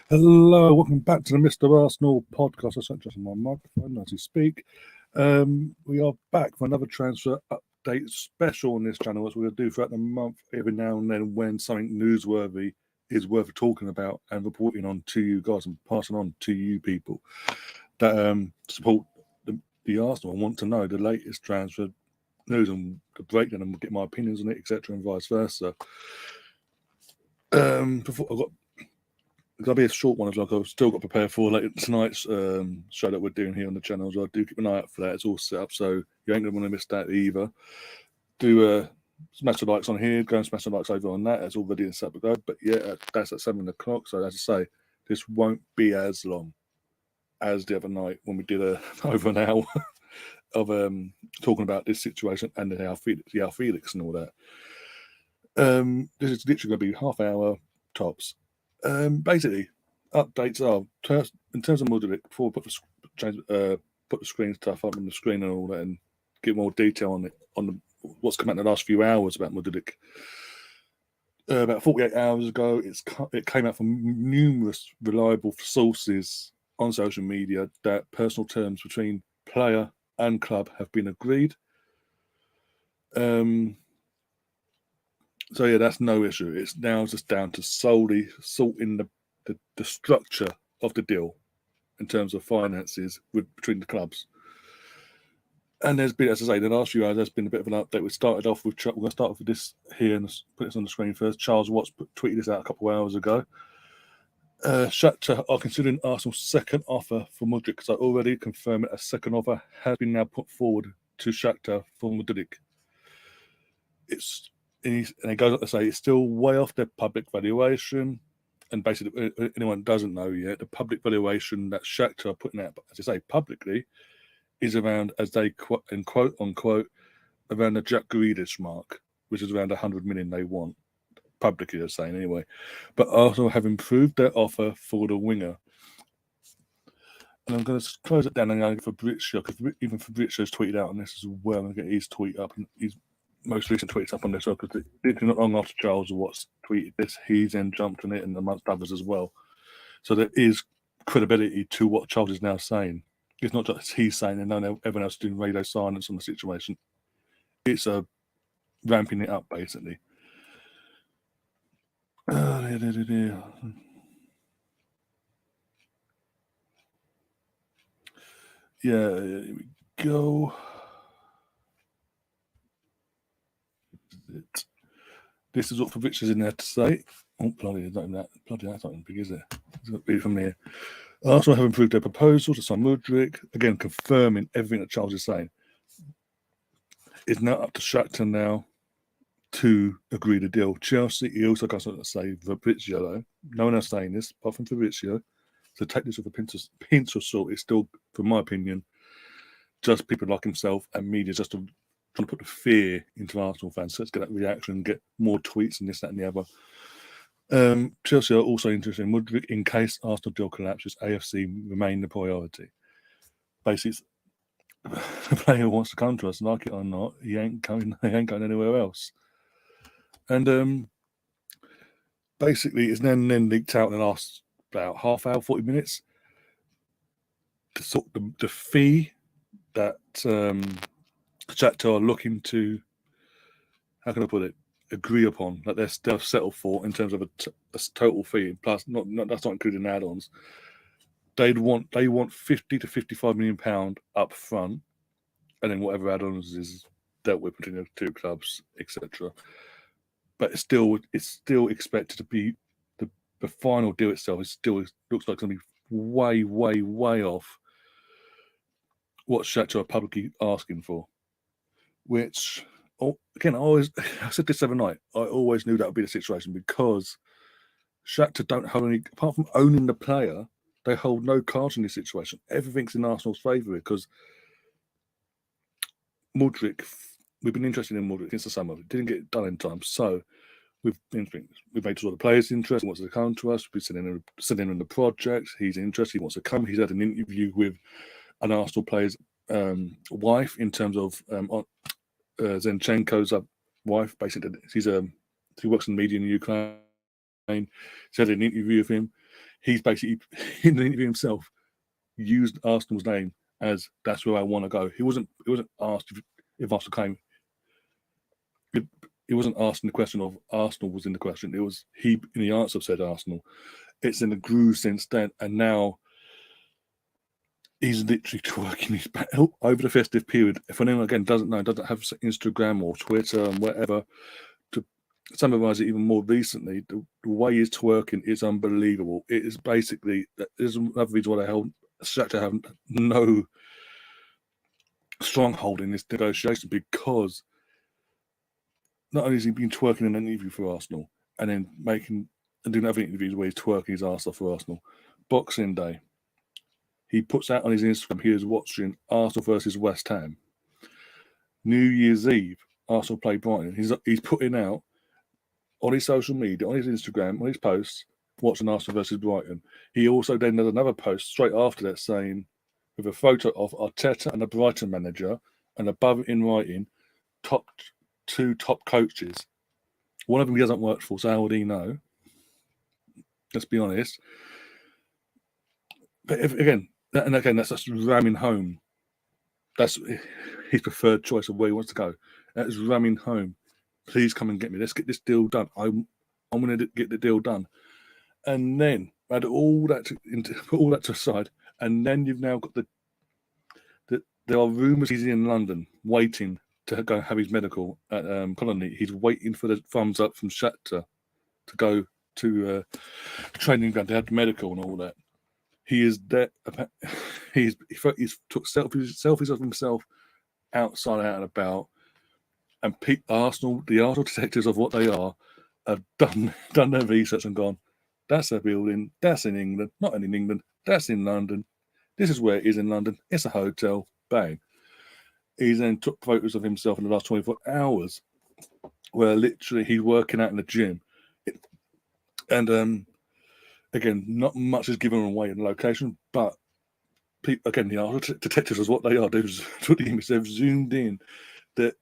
Hello, welcome back to the Mr. Arsenal podcast. I sent just on my microphone as you speak. We are back for another transfer update special on this channel, as we're going to do throughout the month, every now and then when something newsworthy is worth talking about and reporting on to you guys and passing on to you people that support the Arsenal and want to know the latest transfer news and the breakdown and get my opinions on it, etc., and vice versa. Before I've got It's going to be a short one as well. I've still got prepared for later tonight's show that we're doing here on the channel as well. Do keep an eye out for that. It's all set up, so you ain't going to want to miss that either. Do smash the likes on here. Go and smash the likes over on that. It's all ready and set to go. But yeah, that's at 7 o'clock. So as I say, this won't be as long as the other night when we did over an hour of talking about this situation and the Felix and all that. This is literally going to be half hour tops. Basically, updates are in terms of Mudryk. Before we put the screen stuff up on the screen and all that, and get more detail on it what's come out in the last few hours about Mudryk. About 48 hours ago, it came out from numerous reliable sources on social media that personal terms between player and club have been agreed. So yeah, that's no issue. It's now just down to solely sorting the structure of the deal in terms of finances between the clubs. And there's been, as I say, the last few hours, there's been a bit of an update. We started off with, we're going to start off with this here and put this on the screen first. Charles Watts tweeted this out a couple of hours ago. Shakhtar are considering Arsenal's second offer for Modric, because I already confirmed that a second offer has been now put forward to Shakhtar for Modric. And it goes on to say it's still way off their public valuation. And basically, anyone doesn't know yet, the public valuation that Shakhtar are putting out, as I say, publicly, is around, as they quote unquote, around the Jack Grealish mark, which is around 100 million they want. Publicly, they're saying anyway. But Arsenal have improved their offer for the winger. And I'm going to close it down and go for Fabrizio, because even Fabrizio's tweeted out on this as well. I'm going to get his tweet up, and his most recent tweets up on this, because not long after Charles Watts tweeted this, he's then jumped on it, and amongst others as well. So there is credibility to what Charles is now saying. It's not just he's saying and everyone else doing radio silence on the situation. It's ramping it up, basically. Yeah, here we go. This is what Fabrizio's in there to say. Oh, bloody, that's not even big, is it? It's got to be from here. Arsenal have improved their proposal to sign Mudryk, again confirming everything that Charles is saying. It's now up to Shakhtar now to agree the deal. Chelsea, he also got something to say, Fabrizio, though. No one else saying this, apart from Fabrizio. So take this with a pinch of salt. It's still, from my opinion, just people like himself and media just trying to put the fear into Arsenal fans. So let's get that reaction and get more tweets and this, that, and the other. Chelsea are also interested in Mudryk in case Arsenal deal collapses. AFC remain the priority. Basically, the player wants to come to us, like it or not. He ain't going anywhere else. And basically, it's then leaked out in the last about half hour, 40 minutes. The fee that Shakhtar are looking to, how can I put it, agree upon, that they'll settle for in terms of a total fee, plus that's not including add-ons. They want 50 to 55 million pound up front, and then whatever add-ons is dealt with between the two clubs, etc. But it's still expected to be the final deal itself. Looks like it's going to be way, way, way off what Shakhtar are publicly asking for. Which, again, I said this the other night, I always knew that would be the situation, because Shakhtar don't hold any, apart from owning the player, they hold no cards in this situation. Everything's in Arsenal's favour, because Modric, we've been interested in Modric since the summer. It didn't get done in time, so we've made sure the players interested, wants to come to us. We've sent in the project. He's interested. He wants to come. He's had an interview with an Arsenal player's wife, in terms of Zinchenko's wife. Basically, she works in media in Ukraine. She had an interview with him. he's basically, in the interview himself, used Arsenal's name as that's where I want to go. He wasn't asked if Arsenal came. It wasn't asking the question of Arsenal was in the question. It was he in the answer said Arsenal. It's in the groove since then, and now he's literally twerking his back over the festive period. If anyone again doesn't have Instagram or Twitter and whatever, to summarize it even more recently, the way he's twerking is unbelievable. It is basically, there's another reason why they held such to have no stronghold in this negotiation, because not only has he been twerking in an interview for Arsenal and then doing other interviews where he's twerking his arse off for Arsenal. Boxing Day, he puts out on his Instagram he is watching Arsenal versus West Ham. New Year's Eve, Arsenal play Brighton. He's putting out on his social media, on his Instagram, on his posts, watching Arsenal versus Brighton. He also then does another post straight after that saying, with a photo of Arteta and the Brighton manager, and above it in writing, two top coaches. One of them he hasn't worked for, so how would he know? Let's be honest. But that's just ramming home. That's his preferred choice of where he wants to go. That is ramming home. Please come and get me. Let's get this deal done. I'm going to get the deal done. And then add put all that to the side, and then you've now got there are rumours he's in London waiting to go have his medical at Colony. He's waiting for the thumbs up from Shakhtar to go to training ground to have the medical and all that. He is there. He's took selfies of himself outside, out and about, and the Arsenal detectives of what they are have done their research and gone, that's a building, that's in England, not in England, that's in London. This is where it is in London. It's a hotel. Bang. He then took photos of himself in the last 24 hours where literally he's working out in the gym. And again, not much is given away in the location, but again, the art detectives is what they are. They've zoomed in that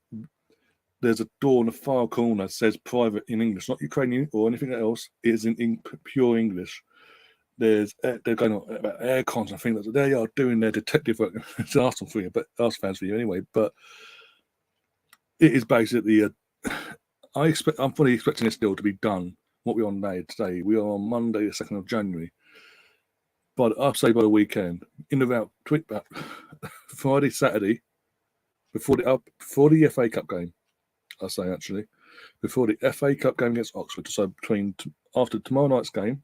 there's a door in the far corner that says private in English, not Ukrainian or anything else. It is in pure English. They're going on about air cons and things like that. They are doing their detective work. It's Arsenal for you, but Arsenal fans for you anyway. But it is basically I'm fully expecting this deal to be done. What we're on today. We are on Monday, the 2nd of January. But I'll say by the weekend, in about Friday, Saturday, before the FA Cup game, I'll say actually, before the FA Cup game against Oxford, so after tomorrow night's game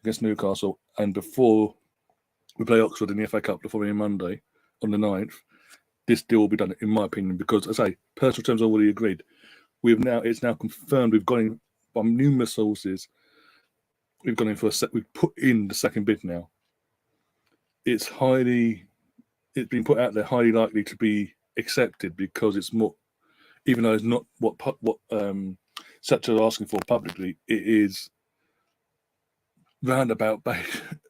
against Newcastle and before we play Oxford in the FA Cup the following Monday on the 9th, this deal will be done, in my opinion, because, as I say, personal terms are already agreed. It's now confirmed. We've got in from numerous sources. We've gone in for we've put in the second bid now. It's been put out there, highly likely to be accepted because it's more, even though it's not what Shakhtar are asking for publicly, it is roundabout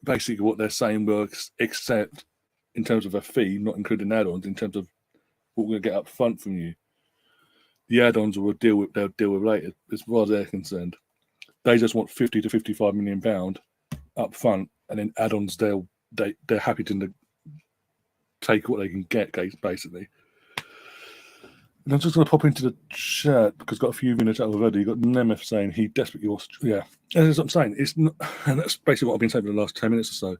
basically what they're saying we'll accept in terms of a fee, not including add-ons, in terms of what we're going to get up front from you. The add-ons they'll deal with later, as far as they're concerned. They just want 50 to 55 million pound up front, and then add-ons they're happy to take what they can get, basically. And I'm just going to pop into the chat because I've got a few in the chat already. You've got Nemeth saying he desperately wants to, yeah. And that's what I'm saying. It's not, and that's basically what I've been saying for the last 10 minutes or so.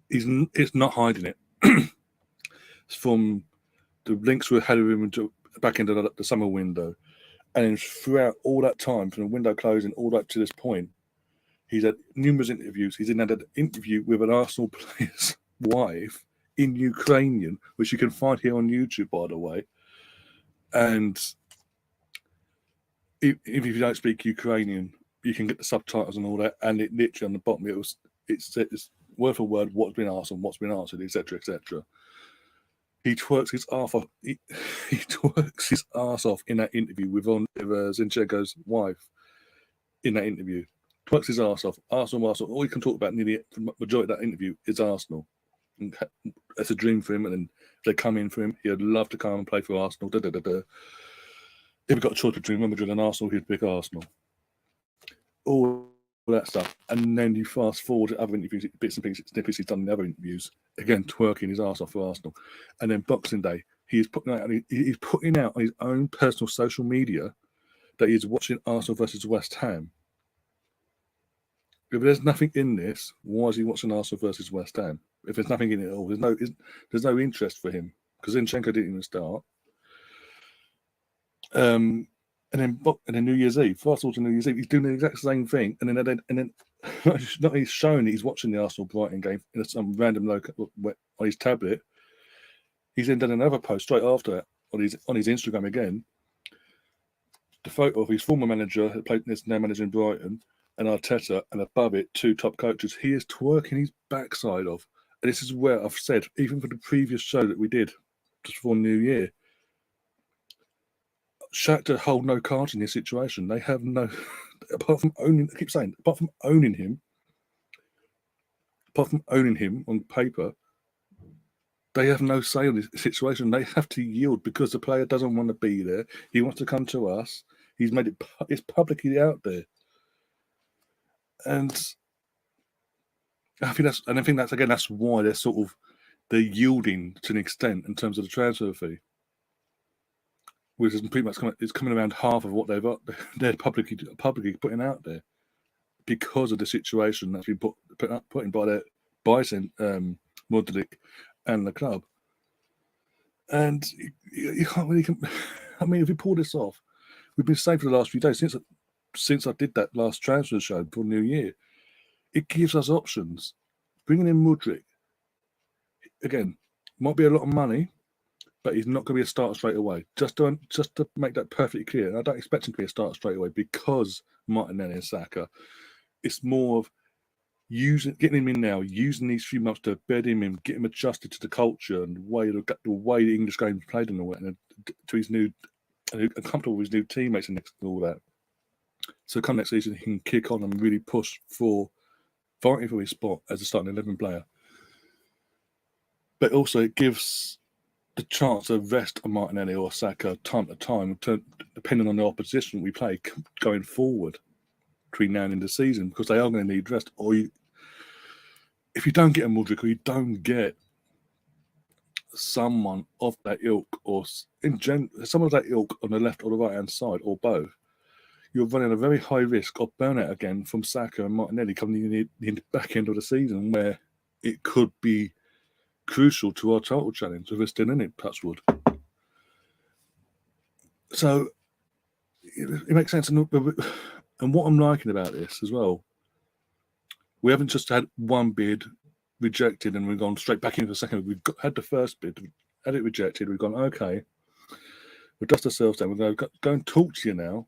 It's not hiding it. It's from the links we had with him back into the summer window. And then throughout all that time, from the window closing all that to this point, he's had numerous interviews. He's had an interview with an Arsenal player's wife in Ukrainian, which you can find here on YouTube, by the way. And if you don't speak Ukrainian, you can get the subtitles and all that. And it literally on the bottom, it's word for word what's been asked and what's been answered, etc., etc. He twerks his ass off. He twerks his ass off in that interview with Zinchenko's wife. In that interview, twerks his ass off. Arsenal. All he can talk about nearly the majority of that interview is Arsenal. And that's a dream for him. And then if they come in for him, he'd love to come and play for Arsenal. If he got a choice between Real Madrid and Arsenal, he'd pick Arsenal. All that stuff, and then you fast forward to other interviews, bits and pieces, snippets he's done in other interviews. Again, twerking his arse off for Arsenal, and then Boxing Day, he's putting out on his own personal social media that he's watching Arsenal versus West Ham. If there's nothing in this, why is he watching Arsenal versus West Ham? If there's nothing in it at all, there's no interest for him because Zinchenko didn't even start. And then New Year's Eve, fast forward to New Year's Eve, he's doing the exact same thing, and then not he's showing that he's watching the Arsenal Brighton game in some random local on his tablet. He's then done another post straight after that on his Instagram again. The photo of his former manager, who played this now managing Brighton, and Arteta, and above it, 2 top coaches. He is twerking his backside off. And this is where I've said, even for the previous show that we did just before New Year, Shakhtar hold no cards in this situation. They have no, apart from owning him on paper, they have no say in this situation. They have to yield because the player doesn't want to be there. He wants to come to us. He's made it's publicly out there. And I think that's why they're yielding to an extent in terms of the transfer fee, which is pretty much coming around half of what they're publicly putting out there because of the situation that's been put in by Mudryk and the club. And you can't really. I mean, if you pull this off, we've been saying for the last few days since I did that last transfer show for New Year, it gives us options. Bringing in Mudryk, again, might be a lot of money, but he's not going to be a starter straight away. Just to make that perfectly clear, and I don't expect him to be a starter straight away because Martinelli and Saka. It's more of getting him in now, using these few months to bed him in, get him adjusted to the culture and the way the English game is played and to his new, and comfortable with his new teammates and all that. So come next season, he can kick on and really push for fighting for his spot as a starting 11 player. But also it gives the chance to rest on Martinelli or Saka time to time, depending on the opposition we play going forward between now and in the season, because they are going to need rest. Or if you don't get a Modric, or you don't get someone of that ilk, or someone of that ilk on the left or the right hand side, or both, you're running a very high risk of burnout again from Saka and Martinelli coming in the back end of the season, where it could be crucial to our title challenge if we're still in it, touchwood. So it makes sense. And what I'm liking about this as well, we haven't just had one bid rejected and we've gone straight back into the second. We've had the first bid, had it rejected. We've gone, okay, we'll dust ourselves down. We're going to go and talk to you now.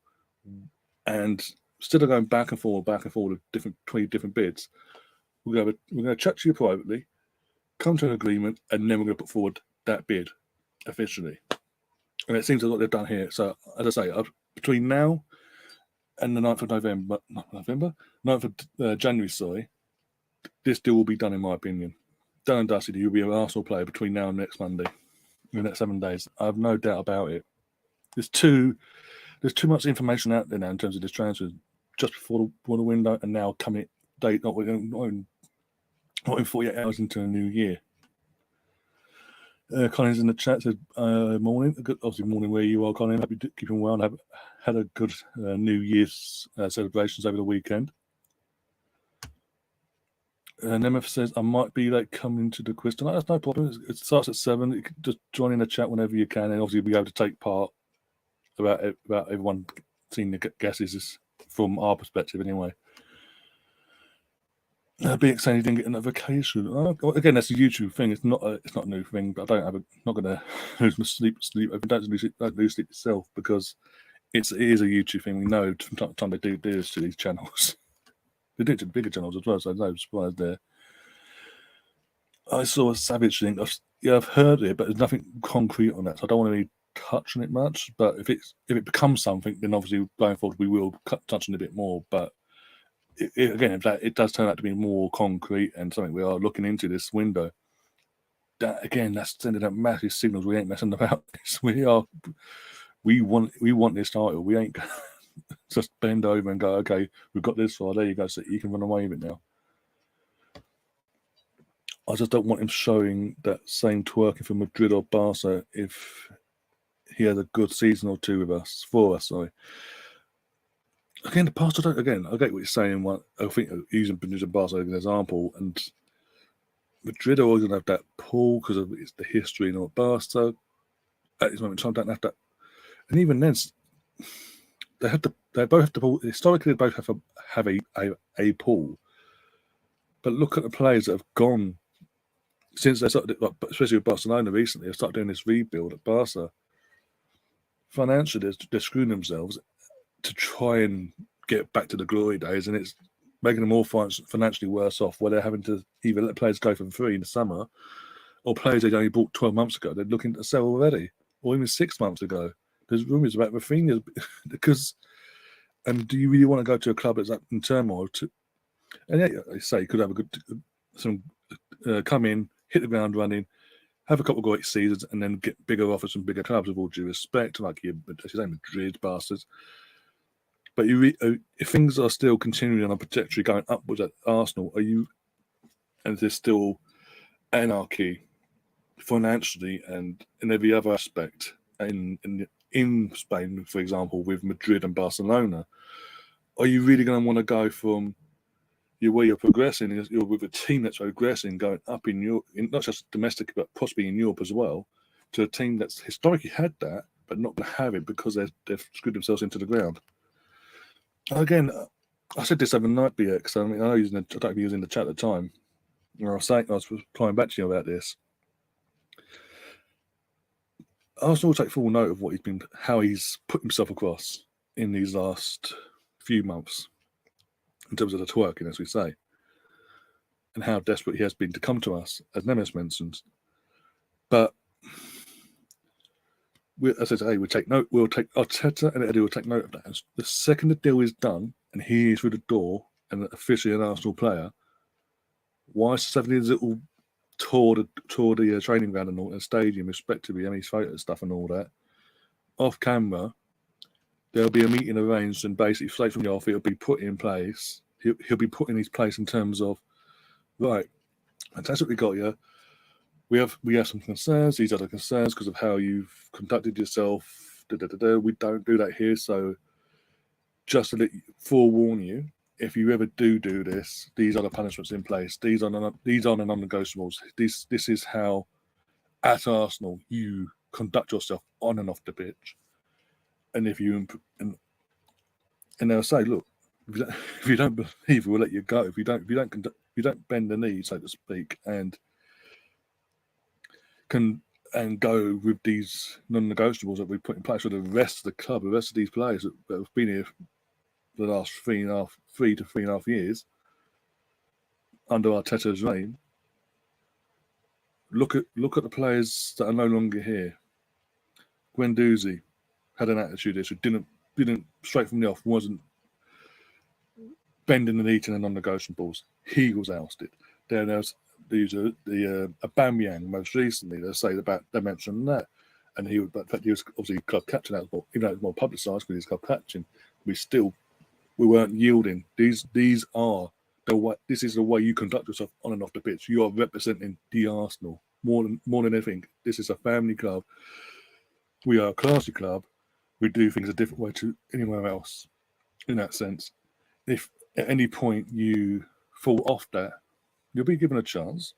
And instead of going back and forward with 20 different bids, we're going to chat to you privately, come to an agreement, and then we're going to put forward that bid officially. And it seems like what they've done here. So, as I say, between now and the 9th of January, this deal will be done, in my opinion. Done and dusted. You'll be an Arsenal player between now and next Monday, in the next 7 days. I have no doubt about it. There's too much information out there now in terms of this transfer, just before the window, and now coming date not in 48 hours into a new year. Colin's in the chat said, morning. Obviously, morning where you are, Colin. Hope you're keeping well and have had a good New Year's celebrations over the weekend. Nemeth says, I might be late coming to the quiz tonight. That's no problem. It starts at 7. You can just join in the chat whenever you can, and obviously you'll be able to take part about everyone seeing the guesses from our perspective anyway. Being saying he didn't get another vacation. Again, that's a YouTube thing. It's not a new thing. But I'm not going to lose my sleep. Don't lose sleep yourself, because it is a YouTube thing. We know from time to time they do this to these channels. They do it to the bigger channels as well. So no surprise there. I saw a Savage thing. I've heard it, but there's nothing concrete on that. So I don't want to really touch on it much. But if it becomes something, then obviously going forward we will touch on it a bit more. But again, if it does turn out to be more concrete and something we are looking into this window, that's sending out massive signals. We ain't messing about this. We want this title. We ain't just bend over and go, okay, we've got this far, there you go, so you can run away with it now. I just don't want him showing that same twerking for Madrid or Barca if he has a good season or two with us, for us, sorry. Again, the past, I get what you're saying. I think using Madrid and Barca as an example, and Madrid are always going to have that pull because of it's the history and all. Barca, at this moment in time, don't have that. And even then, they both have to pull. Historically, they both have a pull. But look at the players that have gone since they started, especially with Barcelona recently. They started doing this rebuild at Barca. Financially, they're screwing themselves to try and get back to the glory days, and it's making them all financially worse off, where they're having to either let players go for free in the summer, or players they only bought 12 months ago, they're looking to sell already, or even 6 months ago. There's rumours about Rafinha because, and do you really want to go to a club that's in turmoil? And yeah, I say you could have come in, hit the ground running, have a couple of great seasons, and then get bigger offers from bigger clubs. With all due respect, like you say, Madrid, bastards. But if things are still continuing on a trajectory going upwards at Arsenal, and there's still anarchy financially and in every other aspect in Spain, for example, with Madrid and Barcelona, are you really going to want to go from where you're progressing, you're with a team that's progressing, going up in Europe, not just domestic, but possibly in Europe as well, to a team that's historically had that, but not going to have it because they've screwed themselves into the ground? Again, I said this overnight, BX. I mean, I don't know if you was in the chat at the time. I was replying back to you about this. Arsenal will take full note of how he's put himself across in these last few months, in terms of the twerking, as we say, and how desperate he has been to come to us, as Nemes mentioned. But as I say, we'll take Arteta and Eddie will take note of that. The second the deal is done and he is through the door and officially an Arsenal player, why suddenly his little tour the training ground and stadium, respectively, and his photo stuff and all that, off camera, there'll be a meeting arranged, and basically straight from the off, it'll be put in place. He'll be put in his place in terms of, right, fantastic, we got you. We have some concerns. These are the concerns because of how you've conducted yourself. We don't do that here. So just to forewarn you, if you ever do this, these are the punishments in place. These are the non-negotiables. This is how at Arsenal you conduct yourself on and off the pitch. And if you and they'll say, look, if you don't believe, we'll let you go. If you don't bend the knee, so to speak, and go with these non-negotiables that we put in place for the rest of the club, the rest of these players that have been here for the last 3 to 3.5 years under Arteta's reign. Look at the players that are no longer here. Guendouzi had an attitude issue. Didn't straight from the off, wasn't bending the knee to the non-negotiables. He was ousted. There's the Aubameyang most recently. They mentioned that, and he was obviously club captain. That was more, even though it was more publicised because he's club captain. We weren't yielding. This is the way you conduct yourself on and off the pitch. You are representing the Arsenal more than anything. This is a family club. We are a classy club. We do things a different way to anywhere else. In that sense, if at any point you fall off that, you'll be given a chance.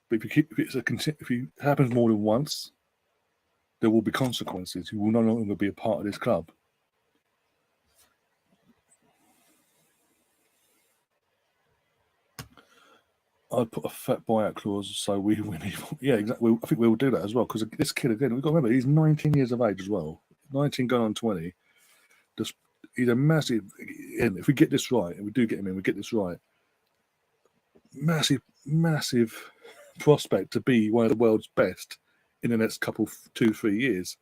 But if it happens more than once, there will be consequences. You will no longer be a part of this club. I'd put a fat buyout clause so we win. Yeah, exactly. I think we will do that as well because this kid, again, we've got to remember, he's 19 years of age as well. 19 going on 20. He's a massive, and if we get this right, and we do get him in, we get this right, massive prospect to be one of the world's best in the next 2-3 years.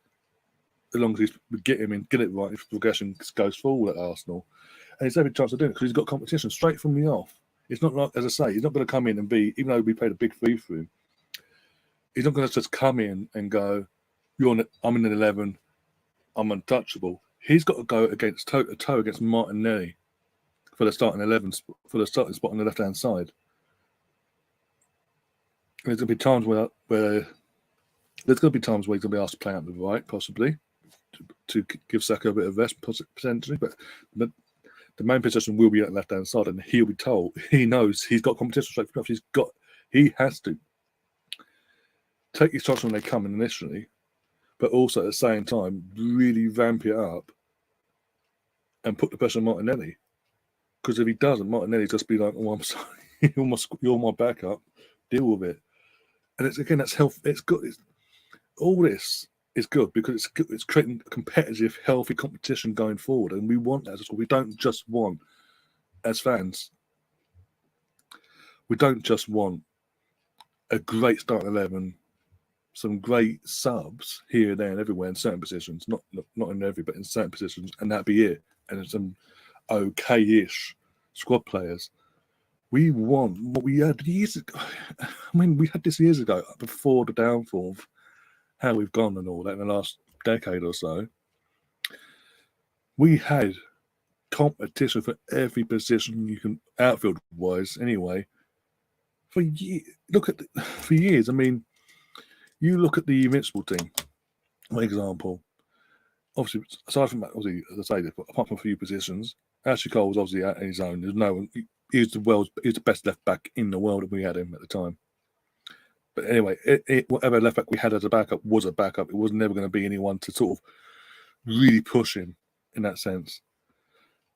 As long as we get him in, get it right, if progression goes forward at Arsenal. And he's every chance of doing it because he's got competition straight from the off. It's not like, as I say, he's not going to come in and be, even though we paid a big fee for him, he's not going to just come in and go, I'm in an 11, I'm untouchable. he's got to go against toe to toe against Martinelli for the starting 11, for the starting spot on the left hand side. There's going to be times where he's going to be asked to play out the right, possibly, to give Saka a bit of rest, potentially. But the main position will be at the left hand side, and he'll be told. He knows he's got competition straight from off. He has to take his shots when they come in initially, but also at the same time really ramp it up and put the pressure on Martinelli. Because if he doesn't, Martinelli just be like, "Oh, I'm sorry, you're my backup. Deal with it." And that's health. It's good. All this is good because it's creating a competitive, healthy competition going forward, and we want that as well. We don't just want, as fans, we don't just want a great starting 11, some great subs here, there, and everywhere in certain positions. Not in every, but in certain positions, and that'd be it. And some okay-ish squad players. We want what we had years ago. I mean, we had this years ago, before the downfall of how we've gone and all that in the last decade or so. We had competition for every position you can, outfield-wise anyway, for years. For years. I mean, you look at the Invincible team, for example. Obviously, aside from that, obviously, as I say, apart from a few positions, Ashley Cole was obviously out in his own. There's no one. He was the best left back in the world, and we had him at the time. But anyway, whatever left back we had as a backup was a backup. It was never going to be anyone to sort of really push him in that sense.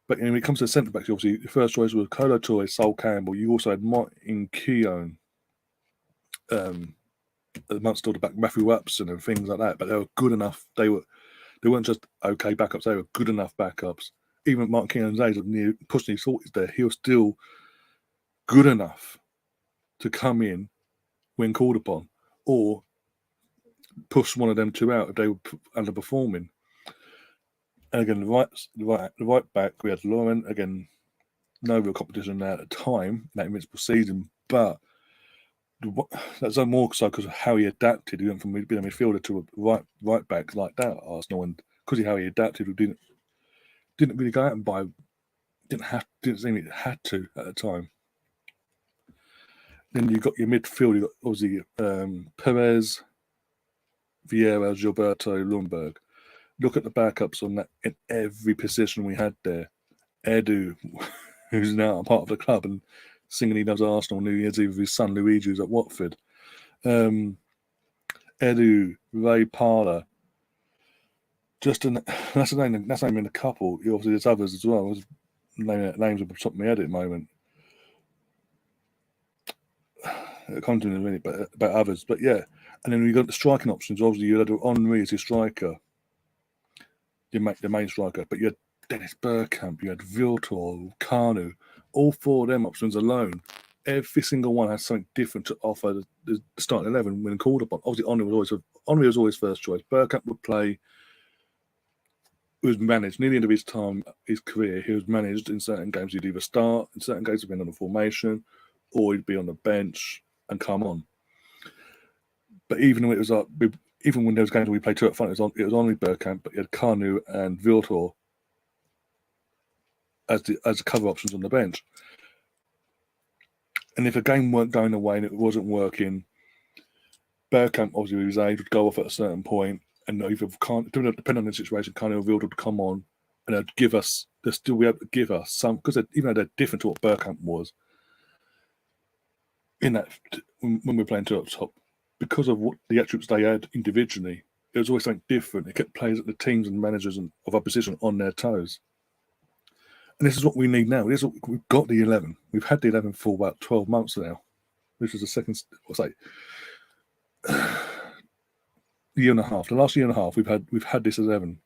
But when it comes to the centre backs, obviously the first choice was Kolo Toure, Sol Campbell. You also had Martin Keown, amongst all the back, Matthew Upson and things like that. But they were good enough. They weren't just okay backups. They were good enough backups. Even Martin Keown's age of pushing his 40s there, he was still good enough to come in when called upon, or push one of them two out if they were underperforming. And again, the right back, we had Lauren. Again, no real competition there at the time, that Invincible season, but that's more so because of how he adapted. He went from being a midfielder to a right back like that at Arsenal, and because of how he adapted, we didn't really go out and buy. Didn't seem it had to at the time. Then you got your midfield. You got obviously Perez, Vieira, Gilberto, Lundberg. Look at the backups on that in every position we had there. Edu, who's now a part of the club and singing he loves Arsenal New Year's Eve with his son Luigi, who's at Watford. Edu, Ray Parler. That's naming a couple. Obviously, there's others as well. I was naming names off the top of my head at the moment. I'll come to in a minute, but about others. But yeah, and then we got the striking options. Obviously, you had Henry as your striker, the main striker, but you had Dennis Bergkamp, you had Viltor, Kanu. All four of them options alone, every single one has something different to offer the starting 11 when called upon. Obviously, Henry was always first choice. Bergkamp would play. He was managed near the end of his career. He was managed in certain games. He'd either start in certain games, depending on the formation, or he'd be on the bench and come on. But even when there was games where we played two up front, it was only Bergkamp, but you had Kanu and Viltor as the cover options on the bench. And if a game weren't going away and it wasn't working, Bergkamp, obviously with his age, would go off at a certain point, and either depending on the situation, Kanu or Viltor would come on, and they'd be able to give us some, because even though they're different to what Bergkamp was, in that when we were playing two up top, because of what the attributes they had individually, it was always something different. It kept players, the teams and managers of opposition on their toes. And this is what we need now. We've got the 11. We've had the 11 for about 12 months now. This is the second, year and a half. The last year and a half, we've had this 11.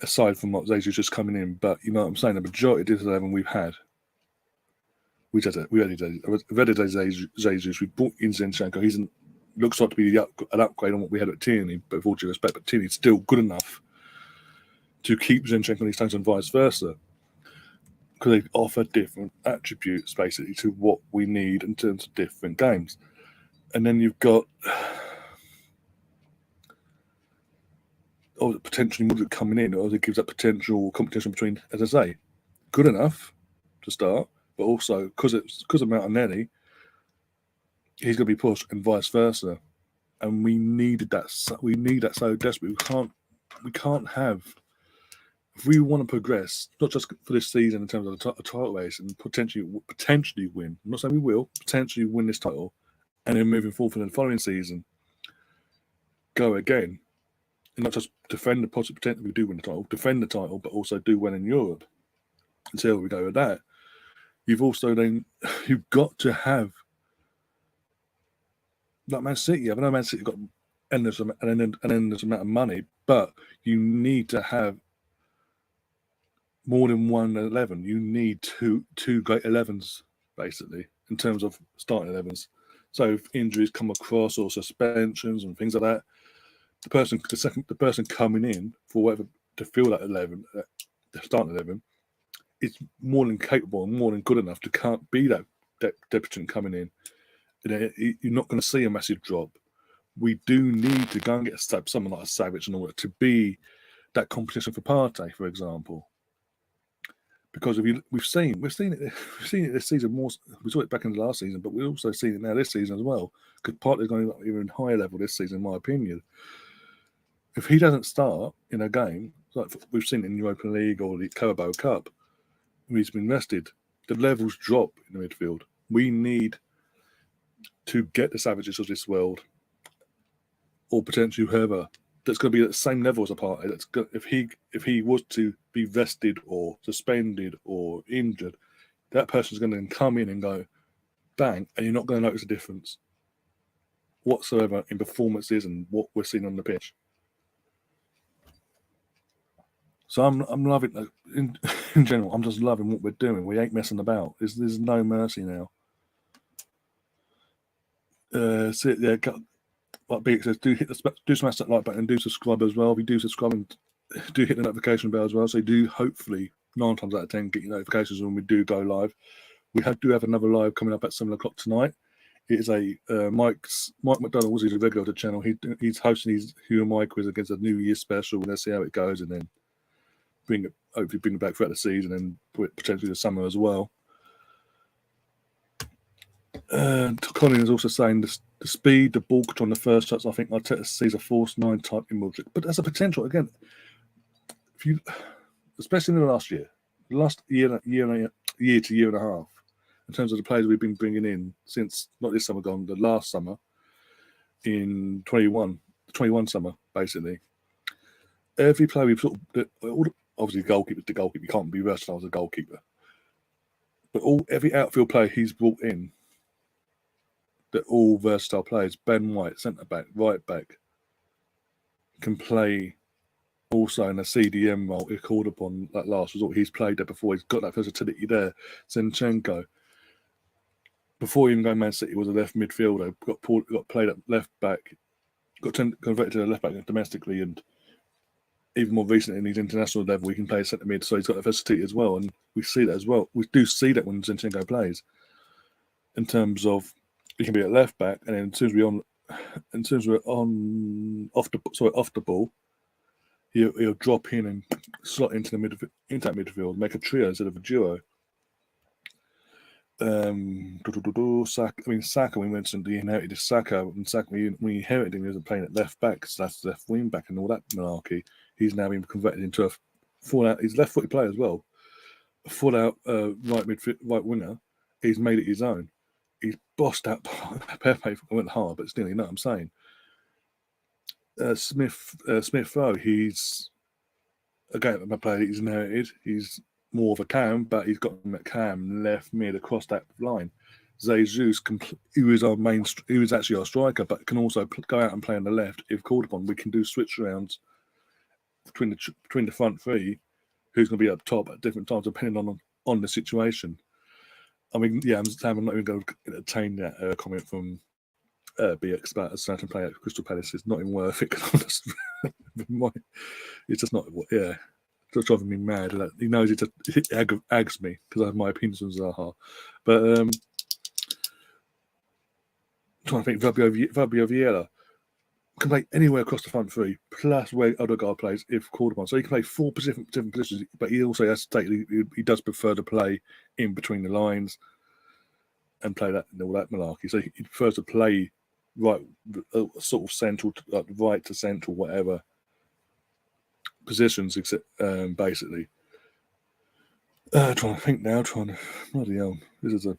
Aside from what Jesus just coming in, but you know what I'm saying. The majority of this 11 we've had. We had Jesus. We brought in Zinchenko. He looks like to be an upgrade on what we had at Tierney, but with all due respect, but Tierney's still good enough to keep Zinchenko on his toes and vice versa, because they offer different attributes basically to what we need in terms of different games. And then you've got or potentially Mudryk coming in, or it gives that potential competition between, as I say, good enough to start, but also because of Martinelli, he's going to be pushed, and vice versa. And we needed that. We need that so desperately. We can't have. If we want to progress, not just for this season in terms of the title race and potentially win. I'm not saying we will potentially win this title, and then moving forward in the following season, go again, and not just defend the potential we do win the title, defend the title, but also do well in Europe. Until we go with that, you've got to have. Like Man City, I know Man City got an endless amount of money, but you need to have more than one 11. You need two great 11s, basically, in terms of starting 11s. So if injuries come across or suspensions and things like that, the person coming in for whatever to fill that 11, the starting 11, is more than capable and more than good enough to can't be that debutant coming in. You're not going to see a massive drop. We do need to go and get someone like a Savage in order to be that competition for Partey, for example. Because we've seen it this season more. We saw it back in the last season, but we've also seen it now this season as well. Because Partey's going up even higher level this season, in my opinion. If he doesn't start in a game, like we've seen in the Europa League or the Carabao Cup, he's been rested. The levels drop in the midfield. We need to get the Savages of this world, or potentially whoever, that's going to be at the same level as a Partey. If he was to be vested or suspended or injured, that person's going to come in and go bang, and you're not going to notice a difference whatsoever in performances and what we're seeing on the pitch. So I'm loving in general. I'm just loving what we're doing. We ain't messing about. There's no mercy now. Like Beak says, do smash that like button and do subscribe as well. If you do subscribe and do hit the notification bell as well, so you do hopefully 9 times out of 10 get your notifications when we do go live. We do have another live coming up at 7 o'clock tonight. It is a Mike McDonald, who's a regular to the channel. He's hosting his Who Am I quiz against a New Year special. Let's see how it goes, and then hopefully bring it back throughout the season and potentially the summer as well. Colin is also saying the speed, the ball control on the first touch. I think Arteta sees a force 9 type in Modric, but that's a potential again. Especially in the last year to year and a half, in terms of the players we've been bringing in since not this summer gone, the last summer in 21 summer basically. Every player we've obviously the goalkeeper. You can't be versatile as a goalkeeper, but every outfield player he's brought in. They're all versatile players. Ben White, centre back, right back, can play also in a CDM role if called upon that last resort. He's played there before. He's got that versatility there. Zinchenko, before even going Man City, was a left midfielder. Got played at left back. Got converted to a left back domestically, and even more recently in his international level, he can play centre mid. So he's got that versatility as well, and we see that as well. We do see that when Zinchenko plays, in terms of. He can be at left back, and then as soon as we're off the ball, he'll drop in and slot into that midfield, make a trio instead of a duo. Saka. We mentioned he inherited Saka, and Saka when he inherited him, he wasn't playing at left back, so that's left wing back and all that malarkey. He's now been converted into a full-out. He's a left-footed player as well, a full-out right winger. He's made it his own. He's bossed out. Pepe went hard, but still, you know what I'm saying. Smith Rowe, he's again a player he's inherited. He's more of a cam, but he's got him at cam, left mid, across that line. Jesus, who is actually our striker, but can also go out and play on the left if called upon. We can do switch arounds between the front three, who's going to be up top at different times depending on the situation. I mean, yeah, I'm not even going to entertain that comment from BX about a certain player at Crystal Palace. It's not even worth it. It's just not, yeah. It's driving me mad. He knows it aggs me because I have my opinions on Zaha. But I'm trying to think, Fabio Vieira. can play anywhere across the front three, plus where Odegaard plays if called upon. So he can play four different positions, but he also has to take. He does prefer to play in between the lines and play that and all that malarkey. So he prefers to play right, sort of central, like right to central, whatever positions, except basically. Trying to think now. Bloody hell, this is a.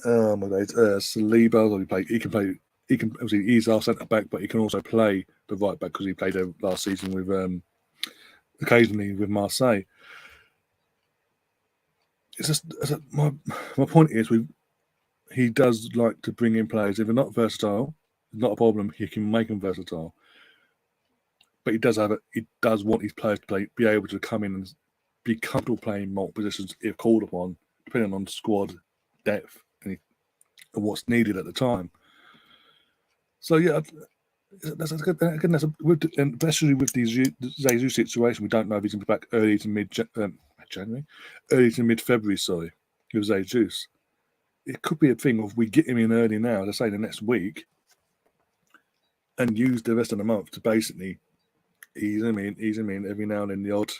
Oh my days, Saliba. He can play. He can obviously he's our centre back, but he can also play the right back because he played there last season with occasionally with Marseille. It's just my point is he does like to bring in players. If they're not versatile, not a problem. He can make them versatile, but he does want his players to be able to come in and be comfortable playing multiple positions if called upon, depending on squad depth and what's needed at the time. So yeah, that's good. Again, and especially with the Jesus situation, we don't know if he's going to be back early to mid January, early to mid February. Sorry, with Jesus. It could be a thing of we get him in early now, let's say the next week, and use the rest of the month to basically ease him in every now and then the odd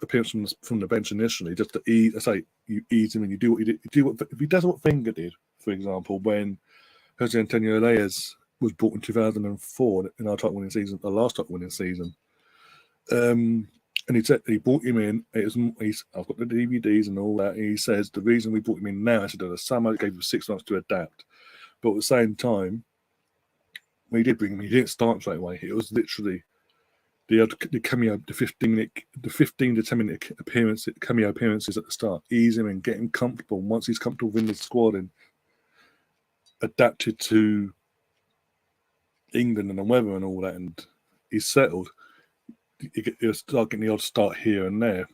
appearance from the bench initially, just to ease. I say you ease him and you do what you do. If he does what Wenger did, for example, when Jose Antonio Reyes was brought in 2004 in our top winning season, the last top winning season, and he said he brought him in. I've got the DVDs and all that. And he says the reason we brought him in now is that the summer gave him 6 months to adapt, but at the same time, when he did bring him, he didn't start straight away. It was literally the cameo, the 15 to 10 minute cameo appearances at the start, ease him and get him comfortable. Once he's comfortable within the squad and adapted to England and the weather and all that, and he's settled, he'll start getting the odd start here and there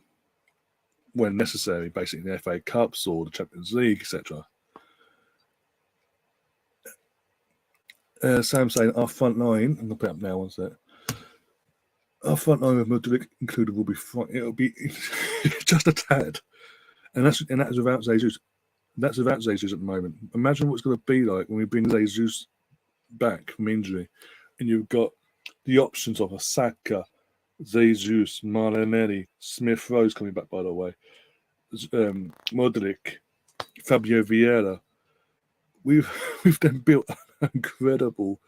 when necessary, basically in the FA Cups or the Champions League, etc. Sam saying our front line, I'm going to put it up now, one sec. Our front line with Mudryk included will be fine. It'll be just a tad. And that's without Jesus. That's without Jesus at the moment. Imagine what it's going to be like when we bring Jesus back from injury and you've got the options of a Saka, Jesus, Martinelli, Smith Rowe coming back, by the way, Modric, Fabio Vieira. We've then built an incredible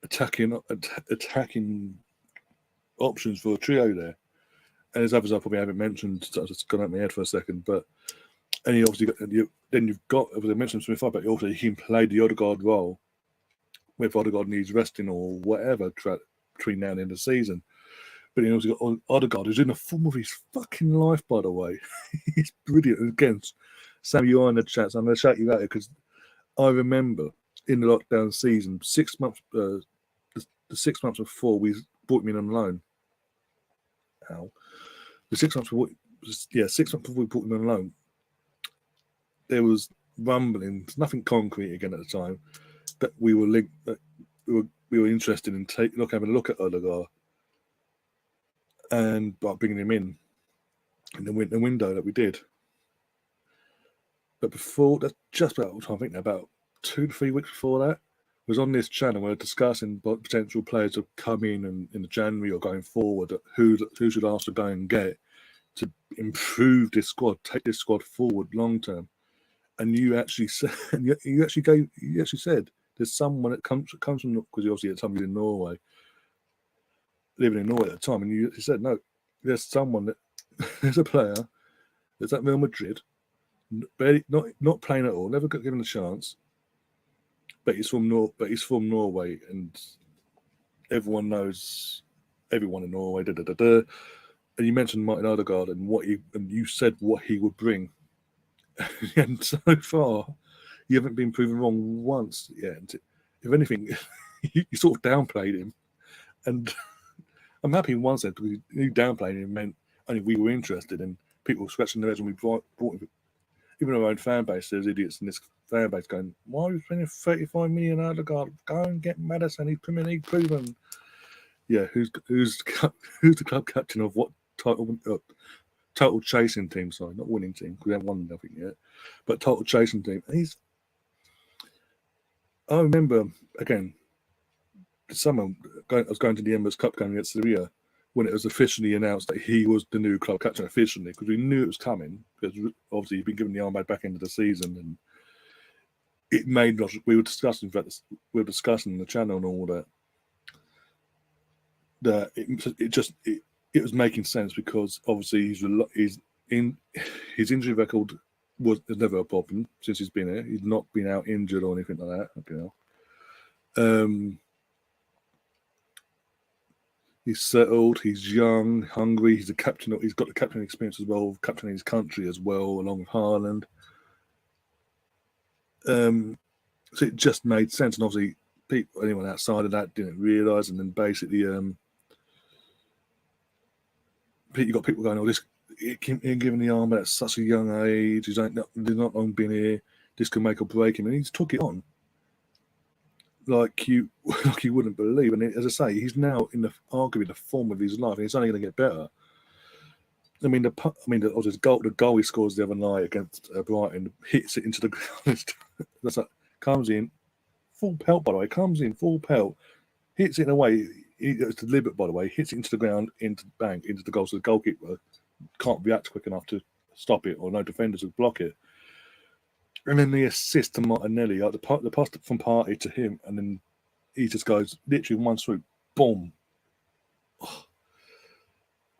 attacking options for a trio there. And there's others I probably haven't mentioned, so I've just gone out my head for a second. But and you obviously you've got, as I mentioned Smith, but also you can play the Odegaard role if Odegaard needs resting or whatever between now and the end of the season. But you also got Odegaard, who's in the form of his fucking life, by the way. He's brilliant. And again, Sam, you are in the chat, so I'm going to shout you out here because I remember in the lockdown season, 6 months, the 6 months before we brought him in on loan. The 6 months before, 6 months before we brought him on loan, there was rumblings, nothing concrete again at the time, that we were linked, that we were interested in having a look at Odegaard and bringing him in the window that we did. But before that, just about 2 to 3 weeks before that, was on this channel where we're discussing potential players to come in January or going forward, who should ask to go and get to improve this squad, take this squad forward long term. And you actually said, you actually said there's someone that comes from, because you obviously at the time you were in Norway, living in Norway at the time, and you said no, there's someone that there's a player that's at Real Madrid, not playing at all, never got given a chance. But he's from Norway, and everyone knows everyone in Norway. And you mentioned Martin Odegaard and you said what he would bring. And so far, you haven't been proven wrong once yet. If anything, you sort of downplayed him, and I'm happy in one sense because you downplaying him meant only we were interested, and people were scratching their heads when we brought him. Even our own fan base, there's idiots in this fan base going, why are you spending 35 million on Odegaard? Go and get Maddison, he's Premier League proven. Yeah, who's the club captain of what total chasing team? Sorry, not winning team, because we haven't won nothing yet. But total chasing team. And he's I remember, again, summer, I was going to the Emirates Cup game against Sevilla when it was officially announced that he was the new club captain officially, because we knew it was coming, because obviously he'd been given the armband back into the season, and it made us, we were discussing in the channel and all that it was making sense, because obviously he's in his injury record was never a problem since he's been here. He's not been out injured or anything like that. He's settled. He's young, hungry. He's a captain. He's got the captain experience as well, captaining his country as well, along with Haaland. So it just made sense, and obviously, anyone outside of that didn't realise, and then basically, you got people going, "Oh, this giving the arm at such a young age. He's not long been here. This could make or break him," and he just took it on like you wouldn't believe. And as I say, he's now in arguably the form of his life, and it's only going to get better. I mean, the goal he scores the other night against Brighton, hits it into the ground. That's like, comes in full pelt, by the way. Comes in full pelt, hits it in a way. It's deliberate, by the way. Hits it into the ground, into the goal. So the goalkeeper can't react quick enough to stop it, or no defenders would block it. And then the assist to Martinelli, like the pass from Partey to him, and then he just goes literally one swoop, boom. Oh.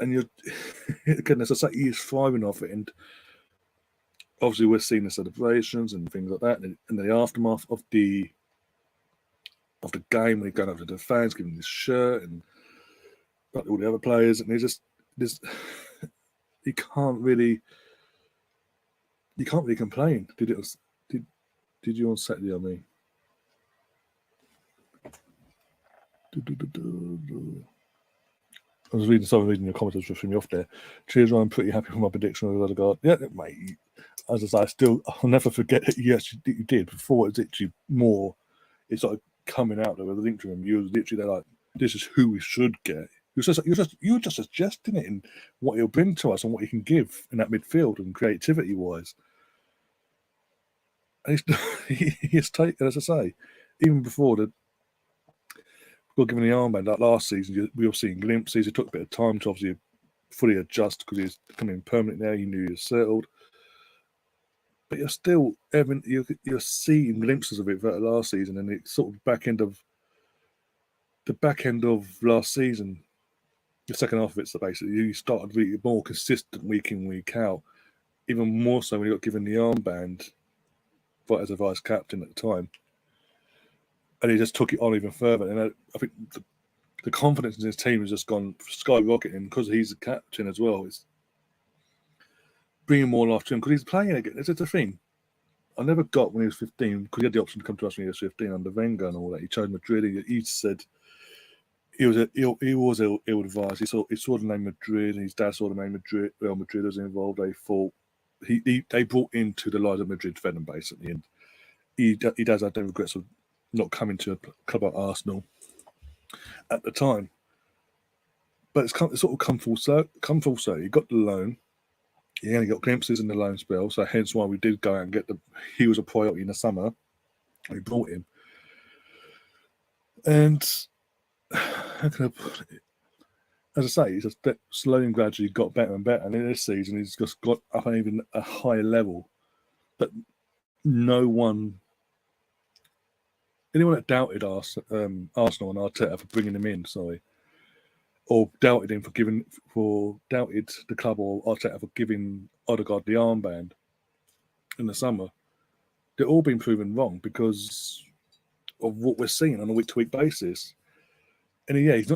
And you're again, as I say, he is thriving off it, and obviously we're seeing the celebrations and things like that, and the aftermath of the game when he's going over to the fans, giving him his shirt, and like all the other players, and you can't really complain. Did you on Saturday? I mean, I was reading your comments, just threw me off there. Cheers, I'm pretty happy with my prediction of Odegaard. Yeah, mate. As I say, I'll never forget that you did. Before it was literally more, it's like coming out there with a link to him. You was literally there like, this is who we should get. You were just suggesting it in what he'll bring to us and what he can give in that midfield and creativity wise. And he's taken, as I say, even before got given the armband, like last season, we were seeing glimpses. It took a bit of time to obviously fully adjust because he's becoming permanent now. You knew he was settled, but you're still you're seeing glimpses of it for last season, and it's sort of back end of last season. The second half of it's basically you started really more consistent week in, week out, even more so when you got given the armband, but as a vice captain at the time. And he just took it on even further. And I think the confidence in his team has just gone skyrocketing because he's the captain as well. It's bringing more life to him because he's playing again. It's a thing. I never got when he was 15, because he had the option to come to us when he was 15 under Wenger and all that. He chose Madrid. He said he was ill-advised. He saw the name Madrid, and his dad saw the name Madrid. Real Madrid was involved. They thought they brought into the lives of Madrid fed him basically, and he does have no regrets of not coming to a club like Arsenal at the time. But it's sort of come full circle. He got the loan. He only got glimpses in the loan spell, so hence why we did go out and get he was a priority in the summer. We brought him. And how can I put it? As I say, he's just slowly and gradually got better and better. And in this season, he's just got up on even a higher level. But anyone that doubted Arsenal and Arteta for bringing him in, or doubted him doubted the club or Arteta for giving Odegaard the armband in the summer, they've all been proven wrong because of what we're seeing on a week-to-week basis. And yeah, he's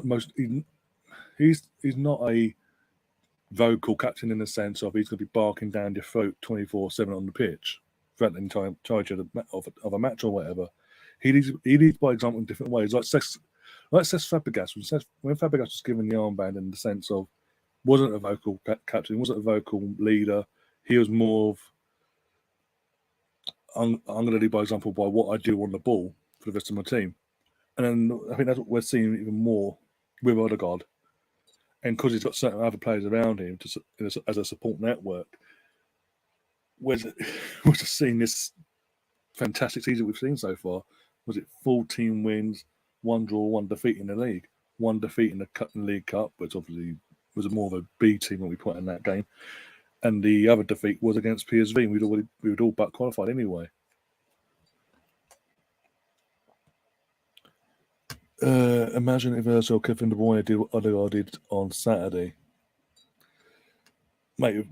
not a vocal captain in the sense of he's going to be barking down your throat 24/7 on the pitch throughout the entire of a match or whatever. He leads by example in different ways. Like Cesc Fabregas, when Fabregas was given the armband in the sense of wasn't a vocal captain, wasn't a vocal leader. He was more of I'm going to lead by example by what I do on the ball for the rest of my team. And then I think that's what we're seeing even more with Odegaard. And because he's got certain other players around him as a support network, we're just seeing this fantastic season we've seen so far was it 14 wins, 1 draw, 1 defeat in the league, 1 defeat in the League Cup, which obviously was more of a B team when we put in that game, and the other defeat was against PSV. And we'd all but qualified anyway. Imagine if Ozil, Kevin De Bruyne did what Odegaard did on Saturday. Mate,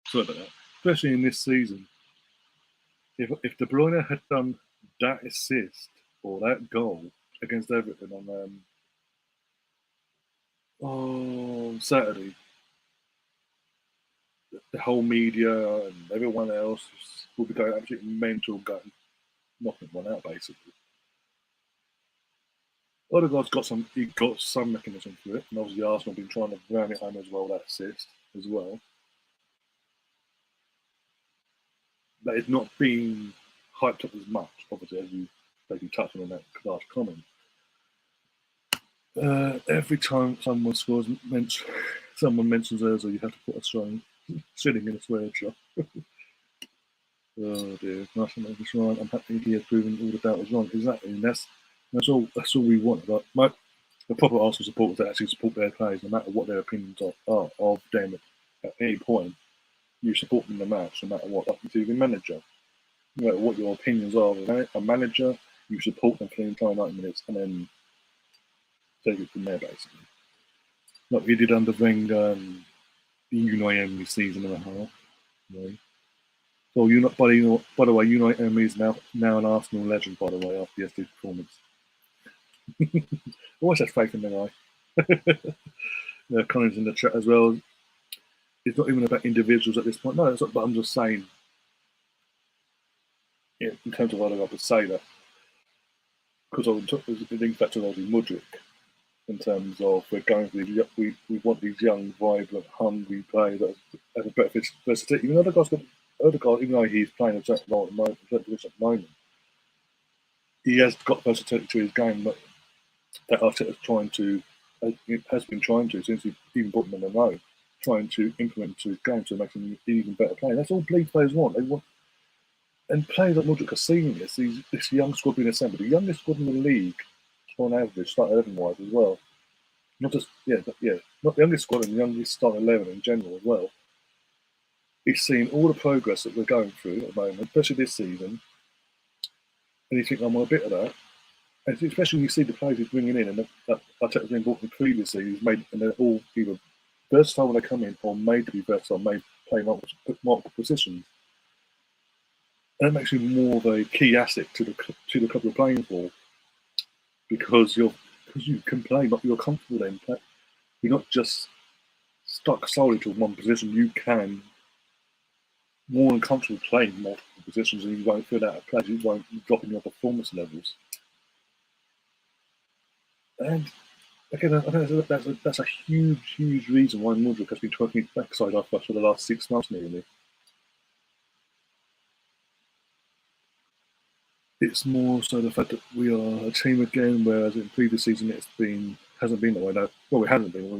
sorry about that. Especially in this season, if De Bruyne had done that assist or that goal against Everton on Saturday, the whole media and everyone else will be going absolutely mental, going knocking one out basically. Odegaard's got some mechanism for it, and obviously Arsenal have been trying to ram it home as well, that assist as well. But it's not been hyped up as much, obviously, as you maybe touched on that last comment. Every time someone scores, someone mentions Ozil, you have to put a song sitting in a swear jar. Oh dear, nice to make this right. I'm happy he has proven all the doubt was wrong. Exactly, and that's all we want. Like the proper Arsenal supporters that actually support their players, no matter what their opinions are of them at any point. You support them in the match, no matter what. Like you do the manager, no matter what your opinions are of a manager, you support them for the entire 90 minutes, and then take it from there, basically. Like we did under Wenger and the Unai Emery season and a half. You know. So by the way, Unai Emery is now an Arsenal legend, by the way, after yesterday's performance. Always had faith in the guy. Connor's in the chat as well. It's not even about individuals at this point. No, but I'm just saying, in terms of what I would say that, because I was linked back to obviously Mudryk, in terms of we're going for these, we want these young, vibrant, hungry players that have a better versatility. Even Odegaard, even though he's playing a certain role at the moment, he has got versatility to his game that Arteta's has been trying to since he even put him in the row, trying to implement to his game to make him an even better player. That's all league players want. They want, and players like Modric are seeing this young squad being assembled, the youngest squad in the league on average, starting 11 wise as well. Not just not the youngest squad and the youngest starting 11 in general as well. He's seen all the progress that we're going through at the moment, especially this season, and you think, I'm a bit of that. And especially when you see the players he's bringing in, and that Arteta's been brought in previously, he's made, and they're all either versatile when they come in, or made to be versatile, made play multiple positions. And that makes you more of a key asset to the club you're playing for, because you can play, but you're comfortable then. You're not just stuck solely to one position. You can more than comfortable playing multiple positions, and you won't feel out of place. You won't drop in your performance levels. And again, I think that's a huge reason why Modric has been twerking his backside off us for the last 6 months nearly. It's more so the fact that we are a team again, whereas in previous season hasn't been that way. Well, it hasn't been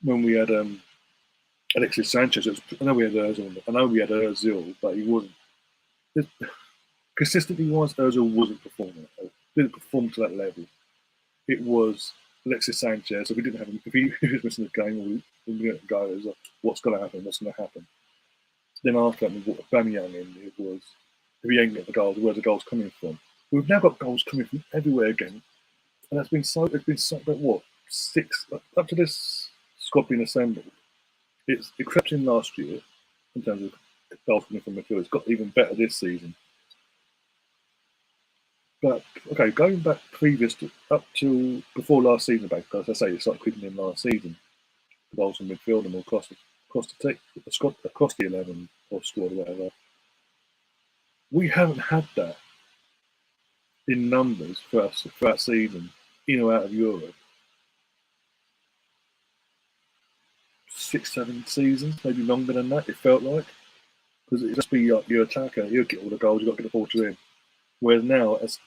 when we had Alexis Sanchez. I know we had Ozil, but he wasn't. Consistently wise, Ozil wasn't performing. Didn't perform to that level. It was Alexis Sanchez. If we didn't have him, if he was missing the game, we didn't go. It was like, what's going to happen? What's going to happen? Then after that, we brought Aubameyang in. It was, if he ain't getting the goals, where's the goals coming from? We've now got goals coming from everywhere again, and it's been so. But what 6 up to this squad being assembled? It crept in last year in terms of goals coming from midfield. It's got even better this season. But okay, going back up to before last season, because I say it started creeping in last season. Goals from midfield and across the 11 or squad or whatever. We haven't had that in numbers for that season, in or out of Europe. 6, 7 seasons, maybe longer than that. It felt like, because it'd just be your attacker, he'll get all the goals. You've got to get the ball to him. Whereas now, it's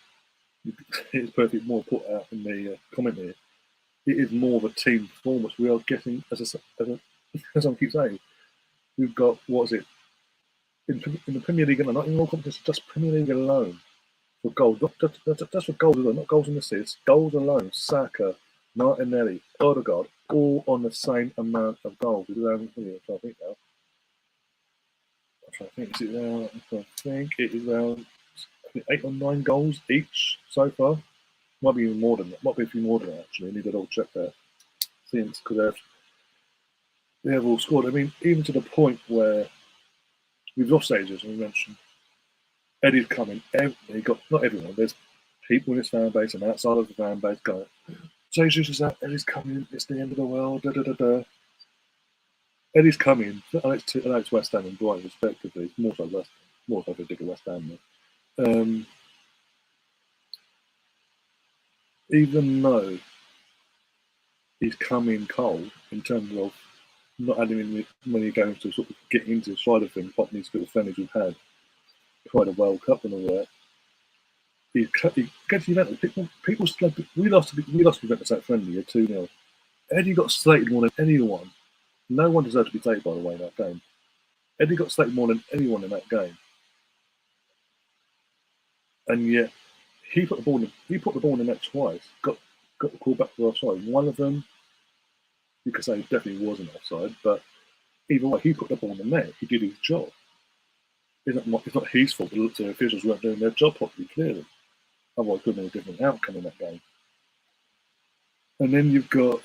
perfect more put out in the comment here. It is more of a team performance. We are getting, as I keep saying, We've got, what is it, in the Premier League, not in all competitions, just Premier League alone, for goals, just for goals alone, not goals and assists, goals alone, Saka, Martinelli, Odegaard, all on the same amount of goals. I'm trying to think now. I think it is around 8 or 9 goals each so far. Might be even more than that. Might be a few more than that, actually. I need to double check that. Since, because they have all scored. I mean, even to the point where we've lost stages, and we mentioned Eddie's coming. He got, not everyone, there's people in his fan base and outside of the fan base going, Jesus is out, Eddie's coming, it's the end of the world, da da da da. Eddie's coming. I know it's West Ham and Brighton, respectively. It's more so ridiculous West Ham. Even though he's come in cold in terms of not adding in many games to sort of get into the side of things, apart from these little friendlies we've had, quite a World Cup and all that. He gets Juventus. People we lost to Juventus that friendly, 2-0. Eddie got slated more than anyone. No one deserved to be slated, by the way, in that game. Eddie got slated more than anyone in that game, and yet he put the ball in the net twice. Got the call back for offside. One of them, you could say, definitely wasn't offside, but either way, he put the ball in the net. He did his job. It's not his fault that the officials weren't doing their job properly, clearly. Otherwise, it could have been a different outcome in that game. And then you've got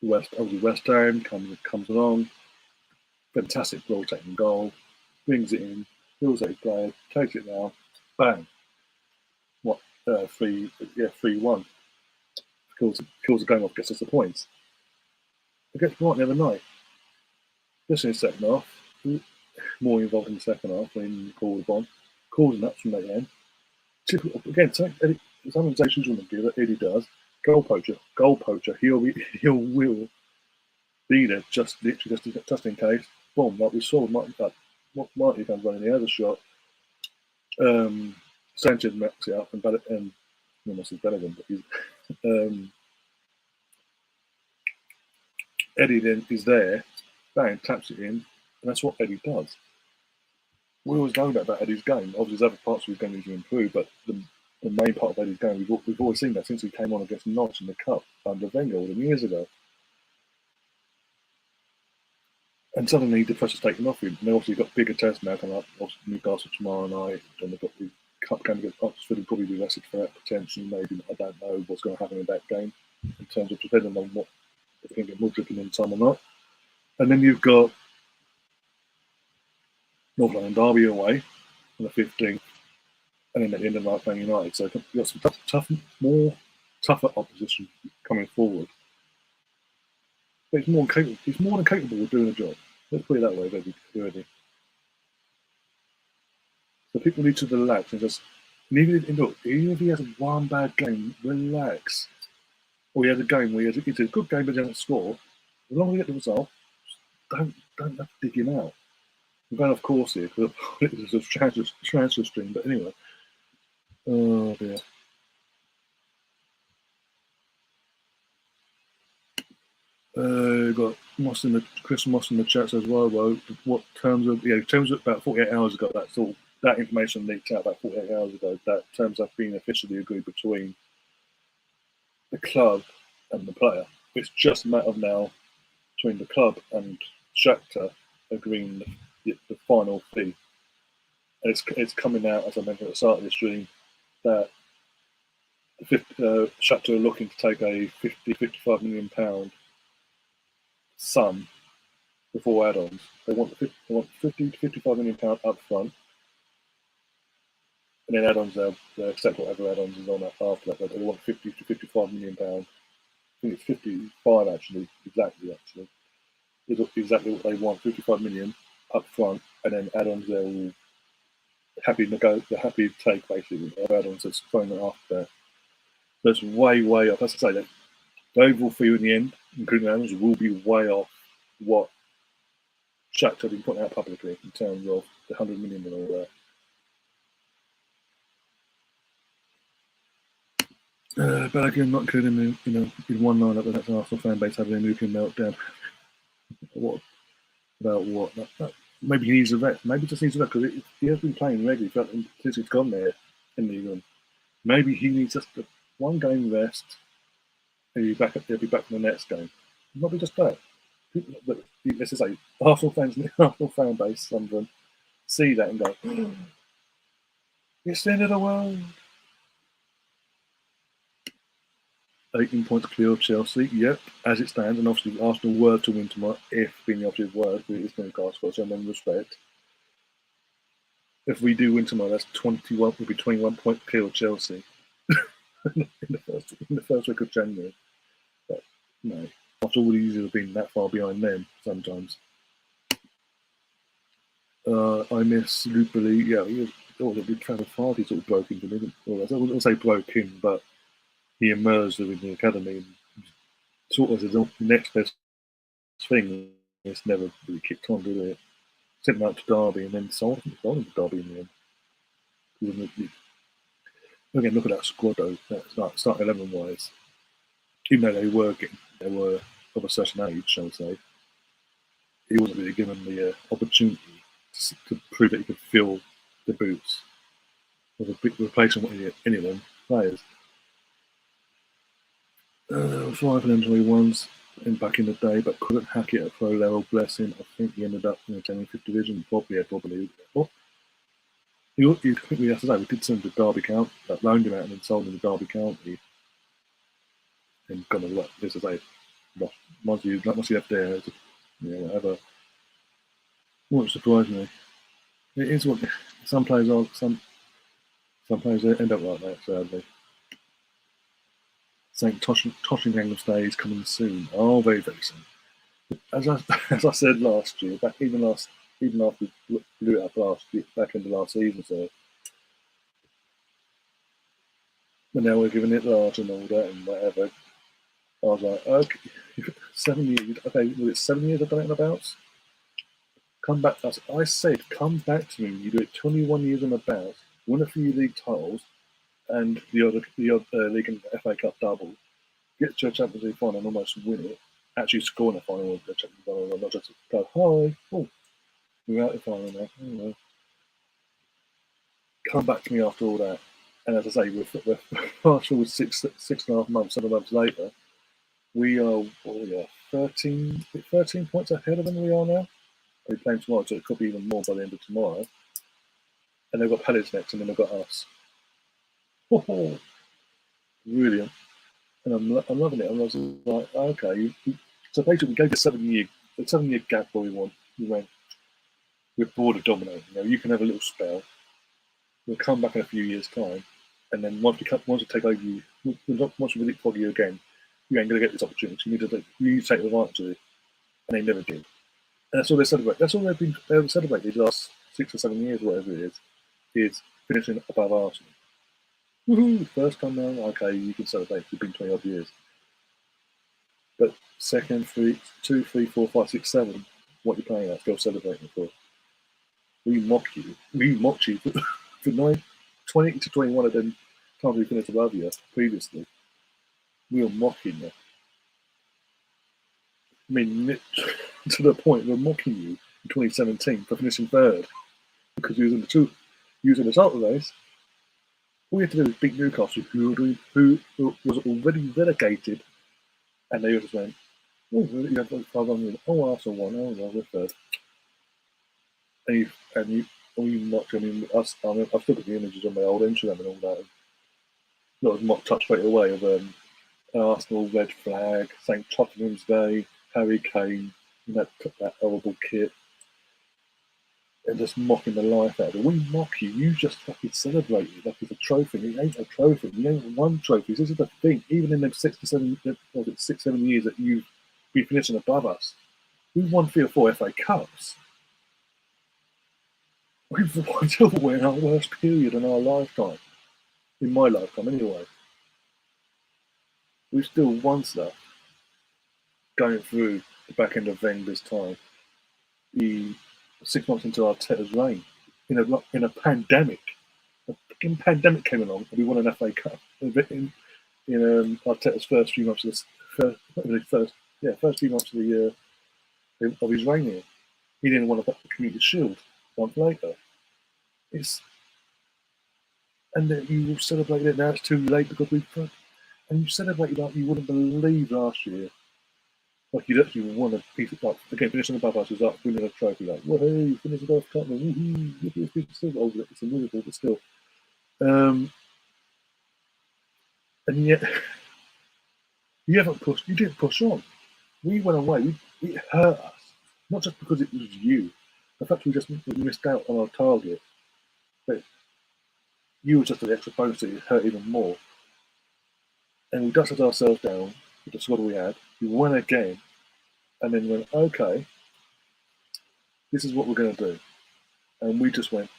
West Ham comes along, fantastic ball-taking goal, brings it in, feels like he's played, takes it now, bang. 3-1. Kills the game off, gets us the points. Against Brighton the other night, just in the second half, more involved in the second half when calls an up from that end. Again, something Jesus wouldn't give it, Eddie does. Goal poacher. He will be there just in case. Boom, like we saw with Marty comes running the other shot. Sanchez mixes it up and almost is better than, but he's Eddie then is there, bang, taps it in, and that's what Eddie does. We always know that about Eddie's game. Obviously, there's other parts of his game he can improve, but the main part of Eddie's game, we've always seen that since he came on against Norwich in the Cup under Wenger all the years ago. And suddenly the pressure's taken off him. And obviously, you've got bigger tests now coming up. Obviously, Newcastle tomorrow night. Then they've got the Cup game against Oxford. He'll probably be rested for that potentially. Maybe, I don't know what's going to happen in that game in terms of depending on what if they can get Mudryk in time or not. And then you've got North London Derby away on the 15th. And then at the end of the night, Man United. So you've got some tougher opposition coming forward. But he's more than capable of doing the job. Let's put it that way, Eddie. So people need to relax and just, even if he has one bad game, relax. Or he has a game where it's a good game but he doesn't score. As long as he gets the result, don't have to dig him out. I'm going off course here because it's a transfer stream, but anyway. Oh dear. Got Chris Moss in the chat says, well, what terms of about 48 hours ago, that information leaked out about 48 hours ago, that terms have been officially agreed between the club and the player. It's just a matter of now between the club and Shakhtar agreeing the final fee. And it's coming out, as I mentioned at the start of the stream, that Shakhtar are looking to take a £55 million sum before add-ons. They want 50 to 55 million pound up front, and then add-ons they'll accept whatever add-ons is on that after that. But they want 50 to 55 million pound. I think it's 55 actually, exactly. It's exactly what they want, 55 million up front, and then add-ons they're happy to take basically. Add-ons that's thrown after that. That's way up. As I say, the overall fee in the end, including add-ons, will be way off what Shakhtar have been putting out publicly in terms of the 100 million and all that. But again, not including in one lineup, but that's an Arsenal fan base having a nuclear meltdown. What about what? Maybe he needs a rest. Maybe he just needs a rest because he has been playing regularly since he's gone there in League One. Maybe he needs just one game rest. And he'll be back for the next game. Maybe just that. But let's just say Arsenal fans, Arsenal fan base, some of them see that and go, "It's the end of the world." 18 points clear of Chelsea. Yep, as it stands, and obviously Arsenal were to win tomorrow, if being the operative word, but it is Newcastle, so in respect. If we do win tomorrow, that's 21. Will be 21 points clear of Chelsea in the first week of January. But no, after all these years have been that far behind them sometimes. I miss Lupoli. Yeah, he was. Oh, the big Travis Hardy sort of broke into me. Well, I wouldn't say broke in, but he emerged within the academy and sort of the next best thing. It's never really kicked on, did it? Sent him out to Derby and then sold him to Derby in the end. Again, look at that squad though. That's start 11 wise. Even though they were of a certain age, shall we say, he wasn't really given the opportunity to prove that he could fill the boots with a big replacement with any of them players. 5 M21s back in the day, but couldn't hack it at pro level. Bless him. I think he ended up in the 10th, 5th division. Probably. What? We did send him to Derby County, loaned him out and then sold him to Derby County. And kind of like this is like once he left there, whatever. Won't surprise me. It is what some players are. Some players end up like that, sadly. Saying Tottenham Day is coming soon. Oh, very, very soon. As I said last year, even after we blew it up last year, back in the last season, so. But now we're giving it large and all that and whatever. I was like, okay, 7 years. Okay, was it 7 years I've done it in about? Come back. I said, come back to me. You do it 21 years in about, win a few league titles, and the other league and FA Cup double. Get to a Champions League final and almost win it. Actually score in the final of the Champions League final, not just go, hi, oh, we're out the final now. Oh, come back to me after all that. And as I say, we're fast forward 6.5 months, 7 months later, we are 13 points ahead of them we are now. We're playing tomorrow, so it could be even more by the end of tomorrow. And they've got Palace next, and then they've got us. Oh, brilliant. And I'm loving it. And I was like, okay. So basically, we gave a 7 year gap where we went, we're bored of dominating. You can have a little spell. We'll come back in a few years' time. And then once we take over you, once we leapfrog you again, you ain't going to get this opportunity. You need to take advantage of it. And they never did. And that's all they celebrate. That's all they've celebrated the last 6 or 7 years, whatever it is finishing above Arsenal. Woohoo! First time now, okay, you can celebrate. It's been 20 odd years. But second, 2, 3, 4, 5, 6, 7, what are you playing at? Still celebrating for? We mock you. We mocked you for 20 to 21 of them times we finished above you previously. We were mocking you. I mean, to the point we're mocking you in 2017 for finishing third because using the title race. All you have to do is beat Newcastle, who was already relegated, and they just went, "Oh, you have 500. Oh, Arsenal won. Oh, well, we're third." And you mocked. I mean, I've still got the images on my old Instagram and all that. Not as mocked up straight away of an Arsenal red flag, St. Tottenham's Day, Harry Kane, that horrible kit. And just mocking the life out of it. We mock you. You just fucking celebrate it like it's a trophy. It ain't a trophy. You ain't won trophies. This is the thing. Even in them 6, 7 years that you've been finishing above us, we've won 3 or 4 FA Cups. We're in our worst period in our lifetime. In my lifetime, anyway. We've still won stuff. Going through the back end of Wenger's time. 6 months into Arteta's reign, in a pandemic. A fucking pandemic came along and we won an FA Cup in Arteta's first few months of first few months of his reign here. he didn't want to back the Community Shield a month later. And then you will celebrate it now. It's too late because we've put. And you celebrated like you wouldn't believe last year. Like you'd actually won a piece of, like, again, finishing above us was like winning a trophy, like, woohoo, you finished above cup, woohoo, it's a miracle, but still. And yet, you didn't push on. We went away, it hurt us. Not just because it was you. The fact we missed out on our target. But you were just an extra bonus that it hurt even more. And we dusted ourselves down with the squad we had. We won again. And then went, okay, this is what we're going to do. And we just went,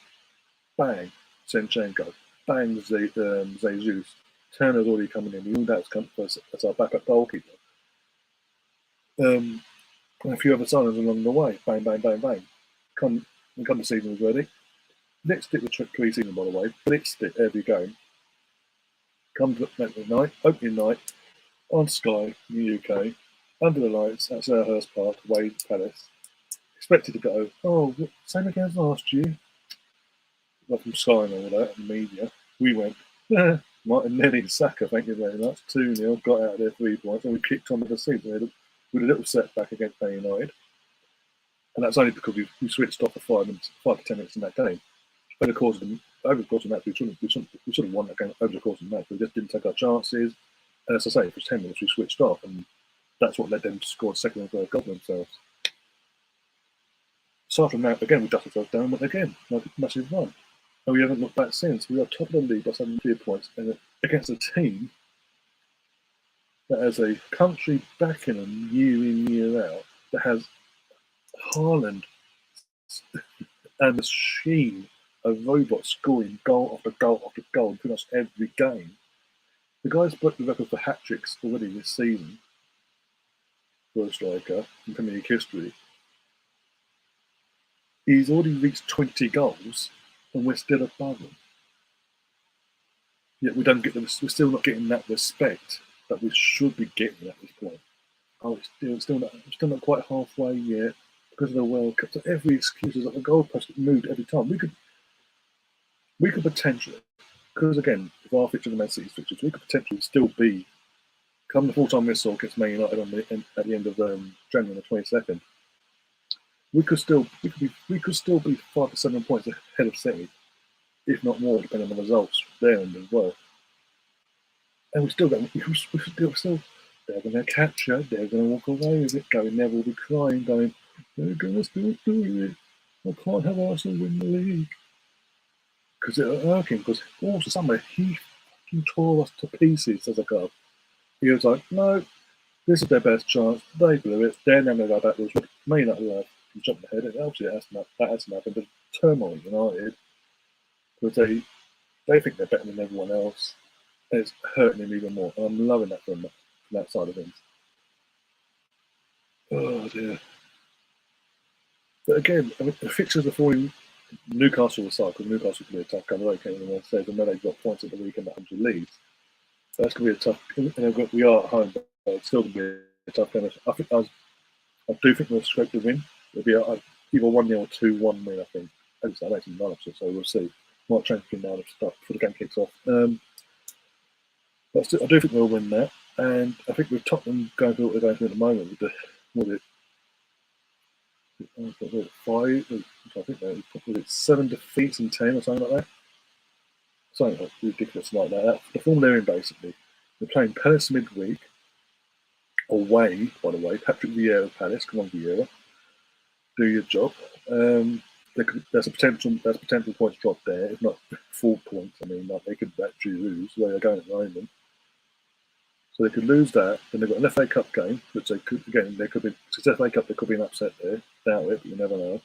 bang, Zinchenko, bang, Jesus. Turner's already coming in. We knew that was coming as our backup goalkeeper. And a few other signings along the way. Bang, bang, bang, bang. Come the season was ready. Blitzed it with pre-season, by the way. Blitzed it every game. Come to the opening night, on Sky in the UK, under the lights at Selhurst Park, away to Palace. Expected to go, same again as last year. Like from Sky and all that, and media. We went, Martinelli and Saka, thank you very much. 2-0, got out of there 3 points, and we kicked on with the season with a little setback against Man United. And that's only because we switched off for 5 to 10 minutes in that game. Over the course of the match, we should have won that game over the course of the match. We just didn't take our chances. And as I say, for 10 minutes, we switched off, and that's what led them to score a second and third goal themselves. Aside from that, again, we dusted ourselves down and went again, like a massive run. And we haven't looked back since. We are top of the league by 73 points, and against a team that has a country backing them year in, year out, that has Haaland, a machine, a robot scoring goal after goal after goal in pretty much every game. The guy's broke the record for hat-tricks already this season for a striker in Premier League history. He's already reached 20 goals, and we're still above him. Yet we're still not getting that respect that we should be getting at this point. We're still not quite halfway yet because of the World Cup. So every excuse is like the goalpost moved every time. We could potentially, because again, if our fixtures and Man City's fixtures, we could potentially still be come the full-time whistle against Man United at the end of January the 22nd. We could still be 5 to 7 points ahead of City, if not more, depending on the results there and as well. And they're going to catch it, they're going to walk away with it, going, Neville will be crying, going, they're going to still do it. I can't have Arsenal win the league. Because it'll irk him, because also somewhere he tore us to pieces as a club. He was like, no, this is their best chance, they blew it, they're never going to go backwards. May not have jumped ahead, and obviously that hasn't happened, but turmoil at United, because they think they're better than everyone else, and it's hurting him even more, and I'm loving that from that side of things. Oh dear. But again, I mean, the fixtures are falling Newcastle aside, because Newcastle can be a tough game. I can't even say, I know they've got points at the weekend that 100 leads. So that's going to be a tough, and we are at home, but it's still going to be a tough game. I do think we'll scrape the win. It'll be either 1-0 or 2-1 win, I think. I don't know, so we'll see. Might change the now before the game kicks off. But still, I do think we'll win that. And I think with Tottenham going through what they're going through at the moment, with the 7 defeats and 10 or something like that. Something like ridiculous like that. The form they're in, basically. They're playing Palace midweek. Away, by the way. Patrick Vieira, Palace. Come on, Vieira. Do your job. There's potential points drop there, if not 4 points. I mean, like they could actually lose where they're going at the moment. So they could lose that. Then they've got an FA Cup game, which they could, again, there could be, it's FA Cup, there could be an upset there. Doubt it, but you never know.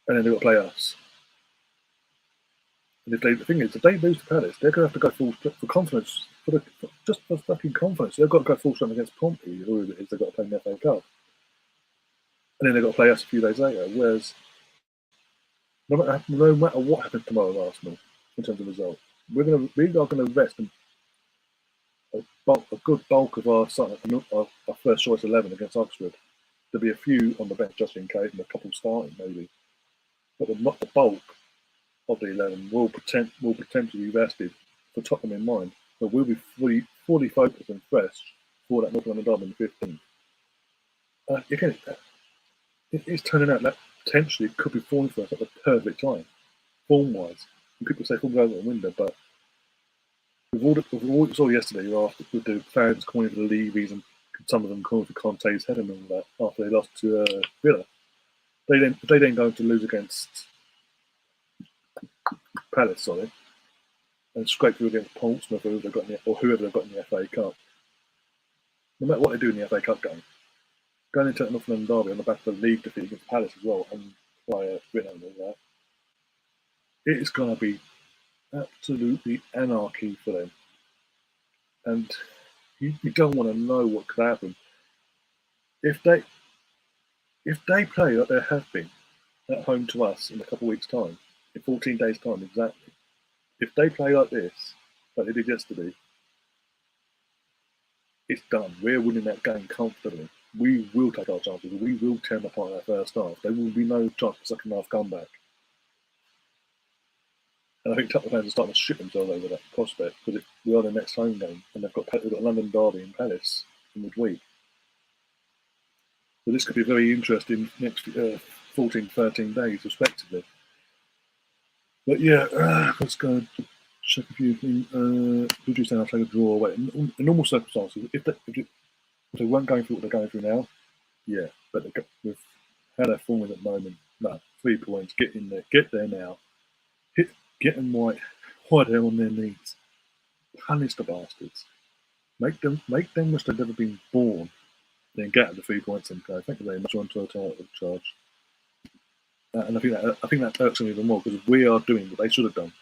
And then they've got to play us. And the thing is, if they lose to Palace, they're going to have to go full for confidence, just for fucking confidence. They've got to go full strength against Pompey, who it is they've got to play in the FA Cup. And then they've got to play us a few days later. Whereas, no matter what happens tomorrow at Arsenal, in terms of result, we are going to rest a good bulk of our first choice 11 against Oxford. There'll be a few on the bench just in case, and a couple starting maybe. But the bulk of the 11 will potentially be rested for Tottenham in mind. But we'll be fully focused and fresh for that North London derby in the 15th. Again, it's turning out that potentially it could be falling for us at the perfect time, form-wise. And people say form goes out the window, but with all we saw yesterday, after with the fans calling for the Levies and some of them calling for Conte's head and all that after they lost to Villa, they then go to lose against Palace, and scrape through against Portsmouth or whoever they've got in the FA Cup. No matter what they do in the FA Cup game, going into the North London derby on the back of the league defeat against Palace as well, and by Britain and all that, it's going to be absolutely anarchy for them. And you don't want to know what could happen if they play like they have been at home to us in a couple of weeks' time, in 14 days' time exactly. If they play like this, like they did yesterday, it's done. We're winning that game comfortably. We will take our chances. We will tear them apart in that first half. There will be no chance for second half comeback. And I think Tottenham fans are starting to shit themselves over that prospect because we are the next home game, and they've got London derby in Palace in midweek. So this could be very interesting next 14, 13 days, respectively. But yeah, let's go check a few things. Would you say I'll take a draw away? In normal circumstances, if they weren't going through what they're going through now, yeah. But with how they're forming at the moment, no, 3 points, get in there, get there now. Get them white there on their knees. Punish the bastards. Make them wish they'd never been born. Then get the 3 points and go. Thank you very much. On to a title charge. And I think that irks me even more because we are doing what they should have done.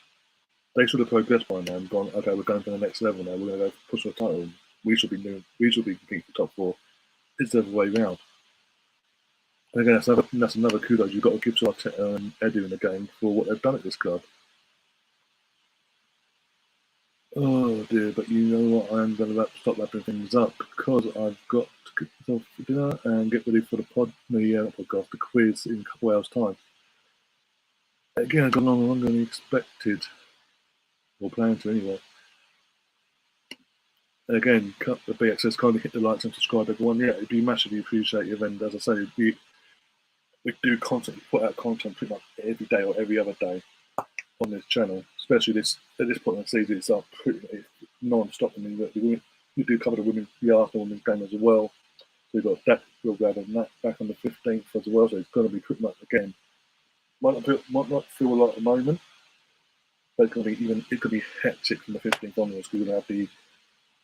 They should have progressed by now and gone, okay, we're going for the next level now. We're going to go push for a title. We should be competing for top 4. It's the other way round. And again, that's another kudos you've got to give to Arteta and Edu in the game for what they've done at this club. Oh dear, but you know what? I'm going to stop wrapping things up because I've got to get myself for dinner and get ready for the podcast, the quiz in a couple of hours' time. Again, I've gone on longer than expected, or planned to anyway. And again, cut the BXS, kindly hit the likes and subscribe, everyone. Yeah, it'd be massively appreciated. And as I say, we do constantly put out content pretty much every day or every other day on this channel, especially at this point in the season. It's up pretty non-stop. I mean, we do cover the Arsenal women's game as well. So we've got that. We'll grab that back on the 15th as well. So it's going to be pretty much again. Might not feel a lot at the moment, but it could be hectic from the 15th onwards because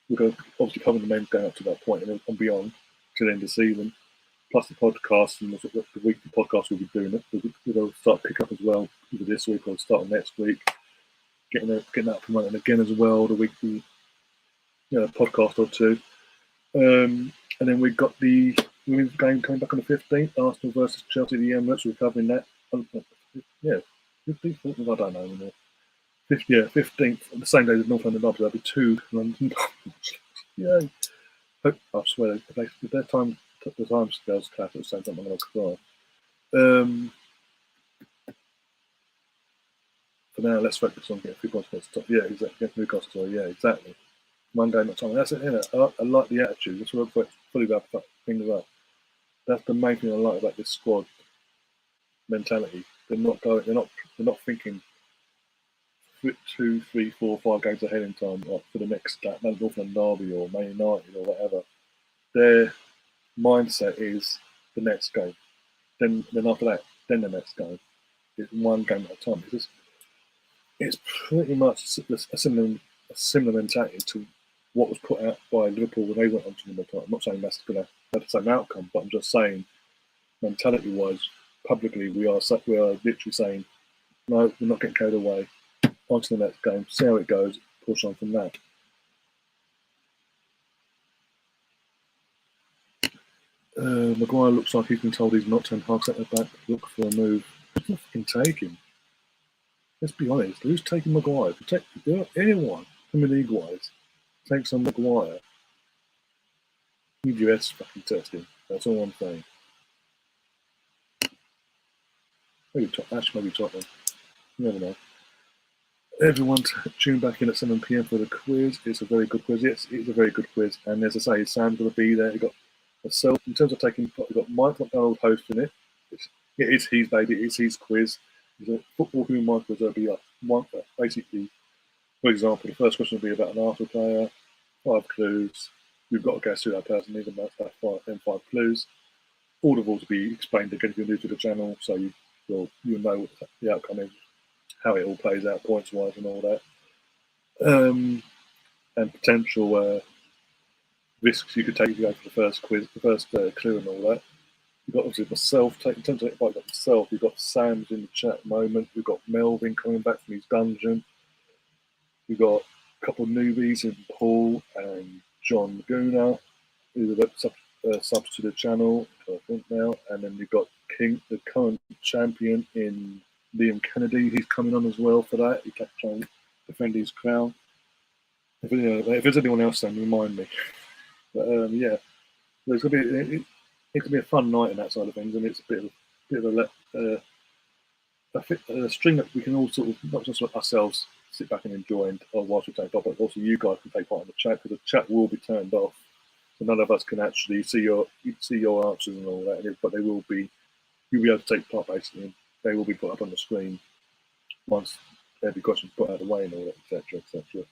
we're going to obviously cover the men's game up to that point and beyond to the end of the season. Plus the podcast and the weekly podcast we'll be doing it. We'll start pick up as well either this week or start next week. Getting that up and running again as well. The weekly podcast or two. And then we've got the women's game coming back on the 15th. Arsenal versus Chelsea, the Emirates. We're covering that. 15th. I don't know anymore. 15th. The same day as North London derby. There'll be 2 London derbys. Yay! I swear, if their time. The time scales clash at the same time, I'm going to cry. For now, let's focus on getting 3 points against the top. Yeah, exactly. Against Newcastle. Yeah, exactly. One game at a time. That's it, isn't it? I like the attitude. That's what I fully wrap things up. That's the main thing I like about this squad mentality. They're not thinking 2, 3, 4, 5 games ahead in time for the next North London derby or Man United or whatever. Their mindset is the next game. Then after that, then the next game. It's one game at a time. It's pretty much a similar mentality to what was put out by Liverpool when they went on to win the title. I'm not saying that's going to have the same outcome, but I'm just saying, mentality-wise, publicly, we are literally saying, no, we're not getting carried away. On to the next game, see how it goes, push on from that. Maguire looks like he's been told he's not 10 Hag's at the back. Look for a move. Who's not fucking taking? Let's be honest. Who's taking Maguire? Anyone, Premier League-wise, takes on Maguire. EGS fucking testing. That's all I'm saying. maybe Tottenham. You never know. Everyone tune back in at 7 p.m. for the quiz. It's a very good quiz. Yes, it's a very good quiz. And as I say, Sam's going to be there. You've got myself. In terms of taking part, you've got Mike McDonald hosting it. It's his baby. It's his quiz. He's a football human Michael. There'll be basically, for example, the first question will be about an Arsenal player. 5 clues. You've got to guess who that person is, and that's that 5 clues. All the rules will be explained again if you're new to the channel, so you'll know what the outcome is, how it all plays out points-wise and all that. And potential risks you could take if you go for the first quiz, the first clue and all that. You've got obviously myself, in terms of if I got myself, you've got Sam's in the chat at the moment, we've got Melvin coming back from his dungeon, we've got a couple of newbies in Paul and John Laguna, who are subs to the channel, I think now, and then you've got King, the current champion in Liam Kennedy. He's coming on as well for that. He kept trying to defend his crown. If there's anyone else, then remind me. But yeah, it's gonna be a fun night in that side of things, and it's a bit of a string that we can all sort of, not just ourselves sit back and enjoy and whilst we take part, but also you guys can take part in the chat, because the chat will be turned off, so none of us can actually see your answers and all that. But you'll be able to take part basically, and they will be put up on the screen once every question's put out of the way and all that, etc., etc.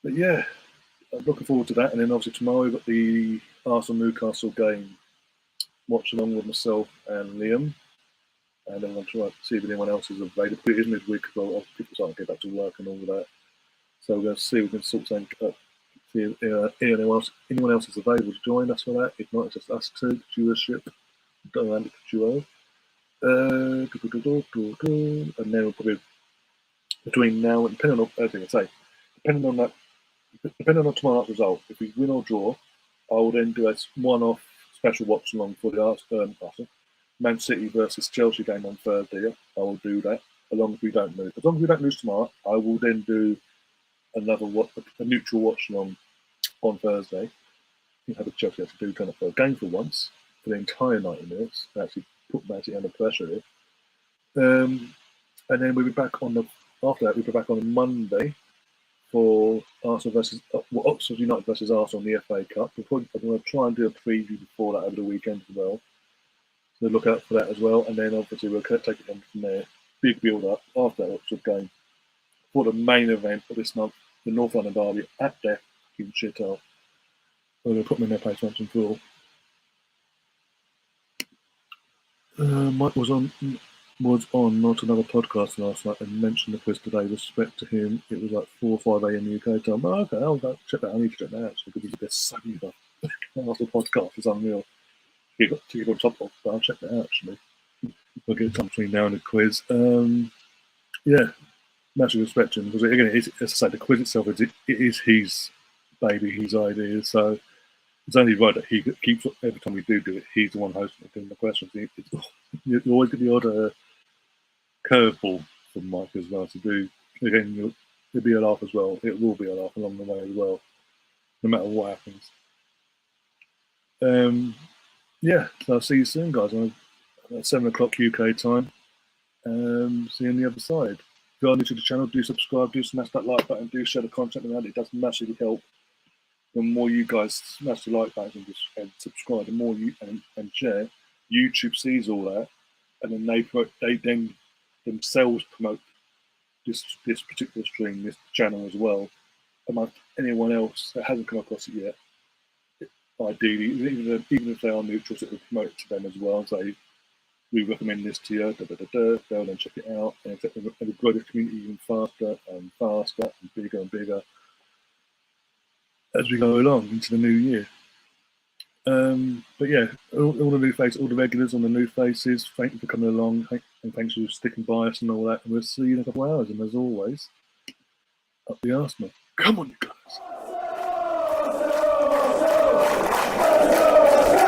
But yeah, I'm looking forward to that. And then obviously tomorrow we've got the Arsenal-Newcastle game. Watch along with myself and Liam. And then I'm trying to see if anyone else is available. It is midweek as well. People starting to get back to work and all that. So we're going to see if we can sort something up. See if anyone else is available to join us for that. If not, it's just us two, duoship, dynamic duo. And then we'll probably, between now and depending on tomorrow's result, if we win or draw, I will then do a one-off special watch along for the Man City versus Chelsea game on Thursday. I will do that, as long as we don't lose. As long as we don't lose tomorrow, I will then do a neutral watch along on Thursday. You have a Chelsea have to turn up for a game for once, for the entire 90 minutes, and actually put Man City under pressure here. And then we'll be back after that, we'll be back on Monday for Arsenal versus Oxford United versus Arsenal in the FA Cup. I'm going to try and do a preview before that over the weekend as well. So look out for that as well. And then obviously we'll take it on from there. Big build up after that Oxford game for the main event for this month, the North London derby at their fucking shithole. We're going to put them in their place once and for all. Mike was on not another podcast last night and mentioned the quiz today. Respect to him, it was like 4 or 5 a.m. UK time. Oh, okay, I'll go check that. I need to check that out actually, because there's so many stuff. After the podcast, it's unreal. You got to get on top of, but I'll check that out actually. We'll get time between now and the quiz. Yeah, massive respect to him, because again, as I say, the quiz itself it is his baby, his idea. So it's only right that he keeps, every time we do it, he's the one hosting it, doing the questions. You always get the odd curveball from Mike as well to do. Again, it'll be a laugh as well. It will be a laugh along the way as well, no matter what happens. Yeah, so I'll see you soon, guys. At 7 o'clock UK time. See you on the other side. If you are new to the channel, do subscribe, do smash that like button, do share the content around. It does massively help. The more you guys smash the like button and subscribe, the more you and share, YouTube sees all that, and then they then themselves promote this particular stream, this channel as well, amongst anyone else that hasn't come across it yet. Ideally, even if they are neutrals, it will promote it to them as well and say, we recommend this to you, they'll then check it out, and it'll grow the community even faster and faster and bigger as we go along into the new year. But yeah, all the new faces, all the regulars on the new faces, thank you for coming along, and thanks for sticking by us and all that, and we'll see you in a couple of hours, and as always, up the Arsenal. Come on, you guys.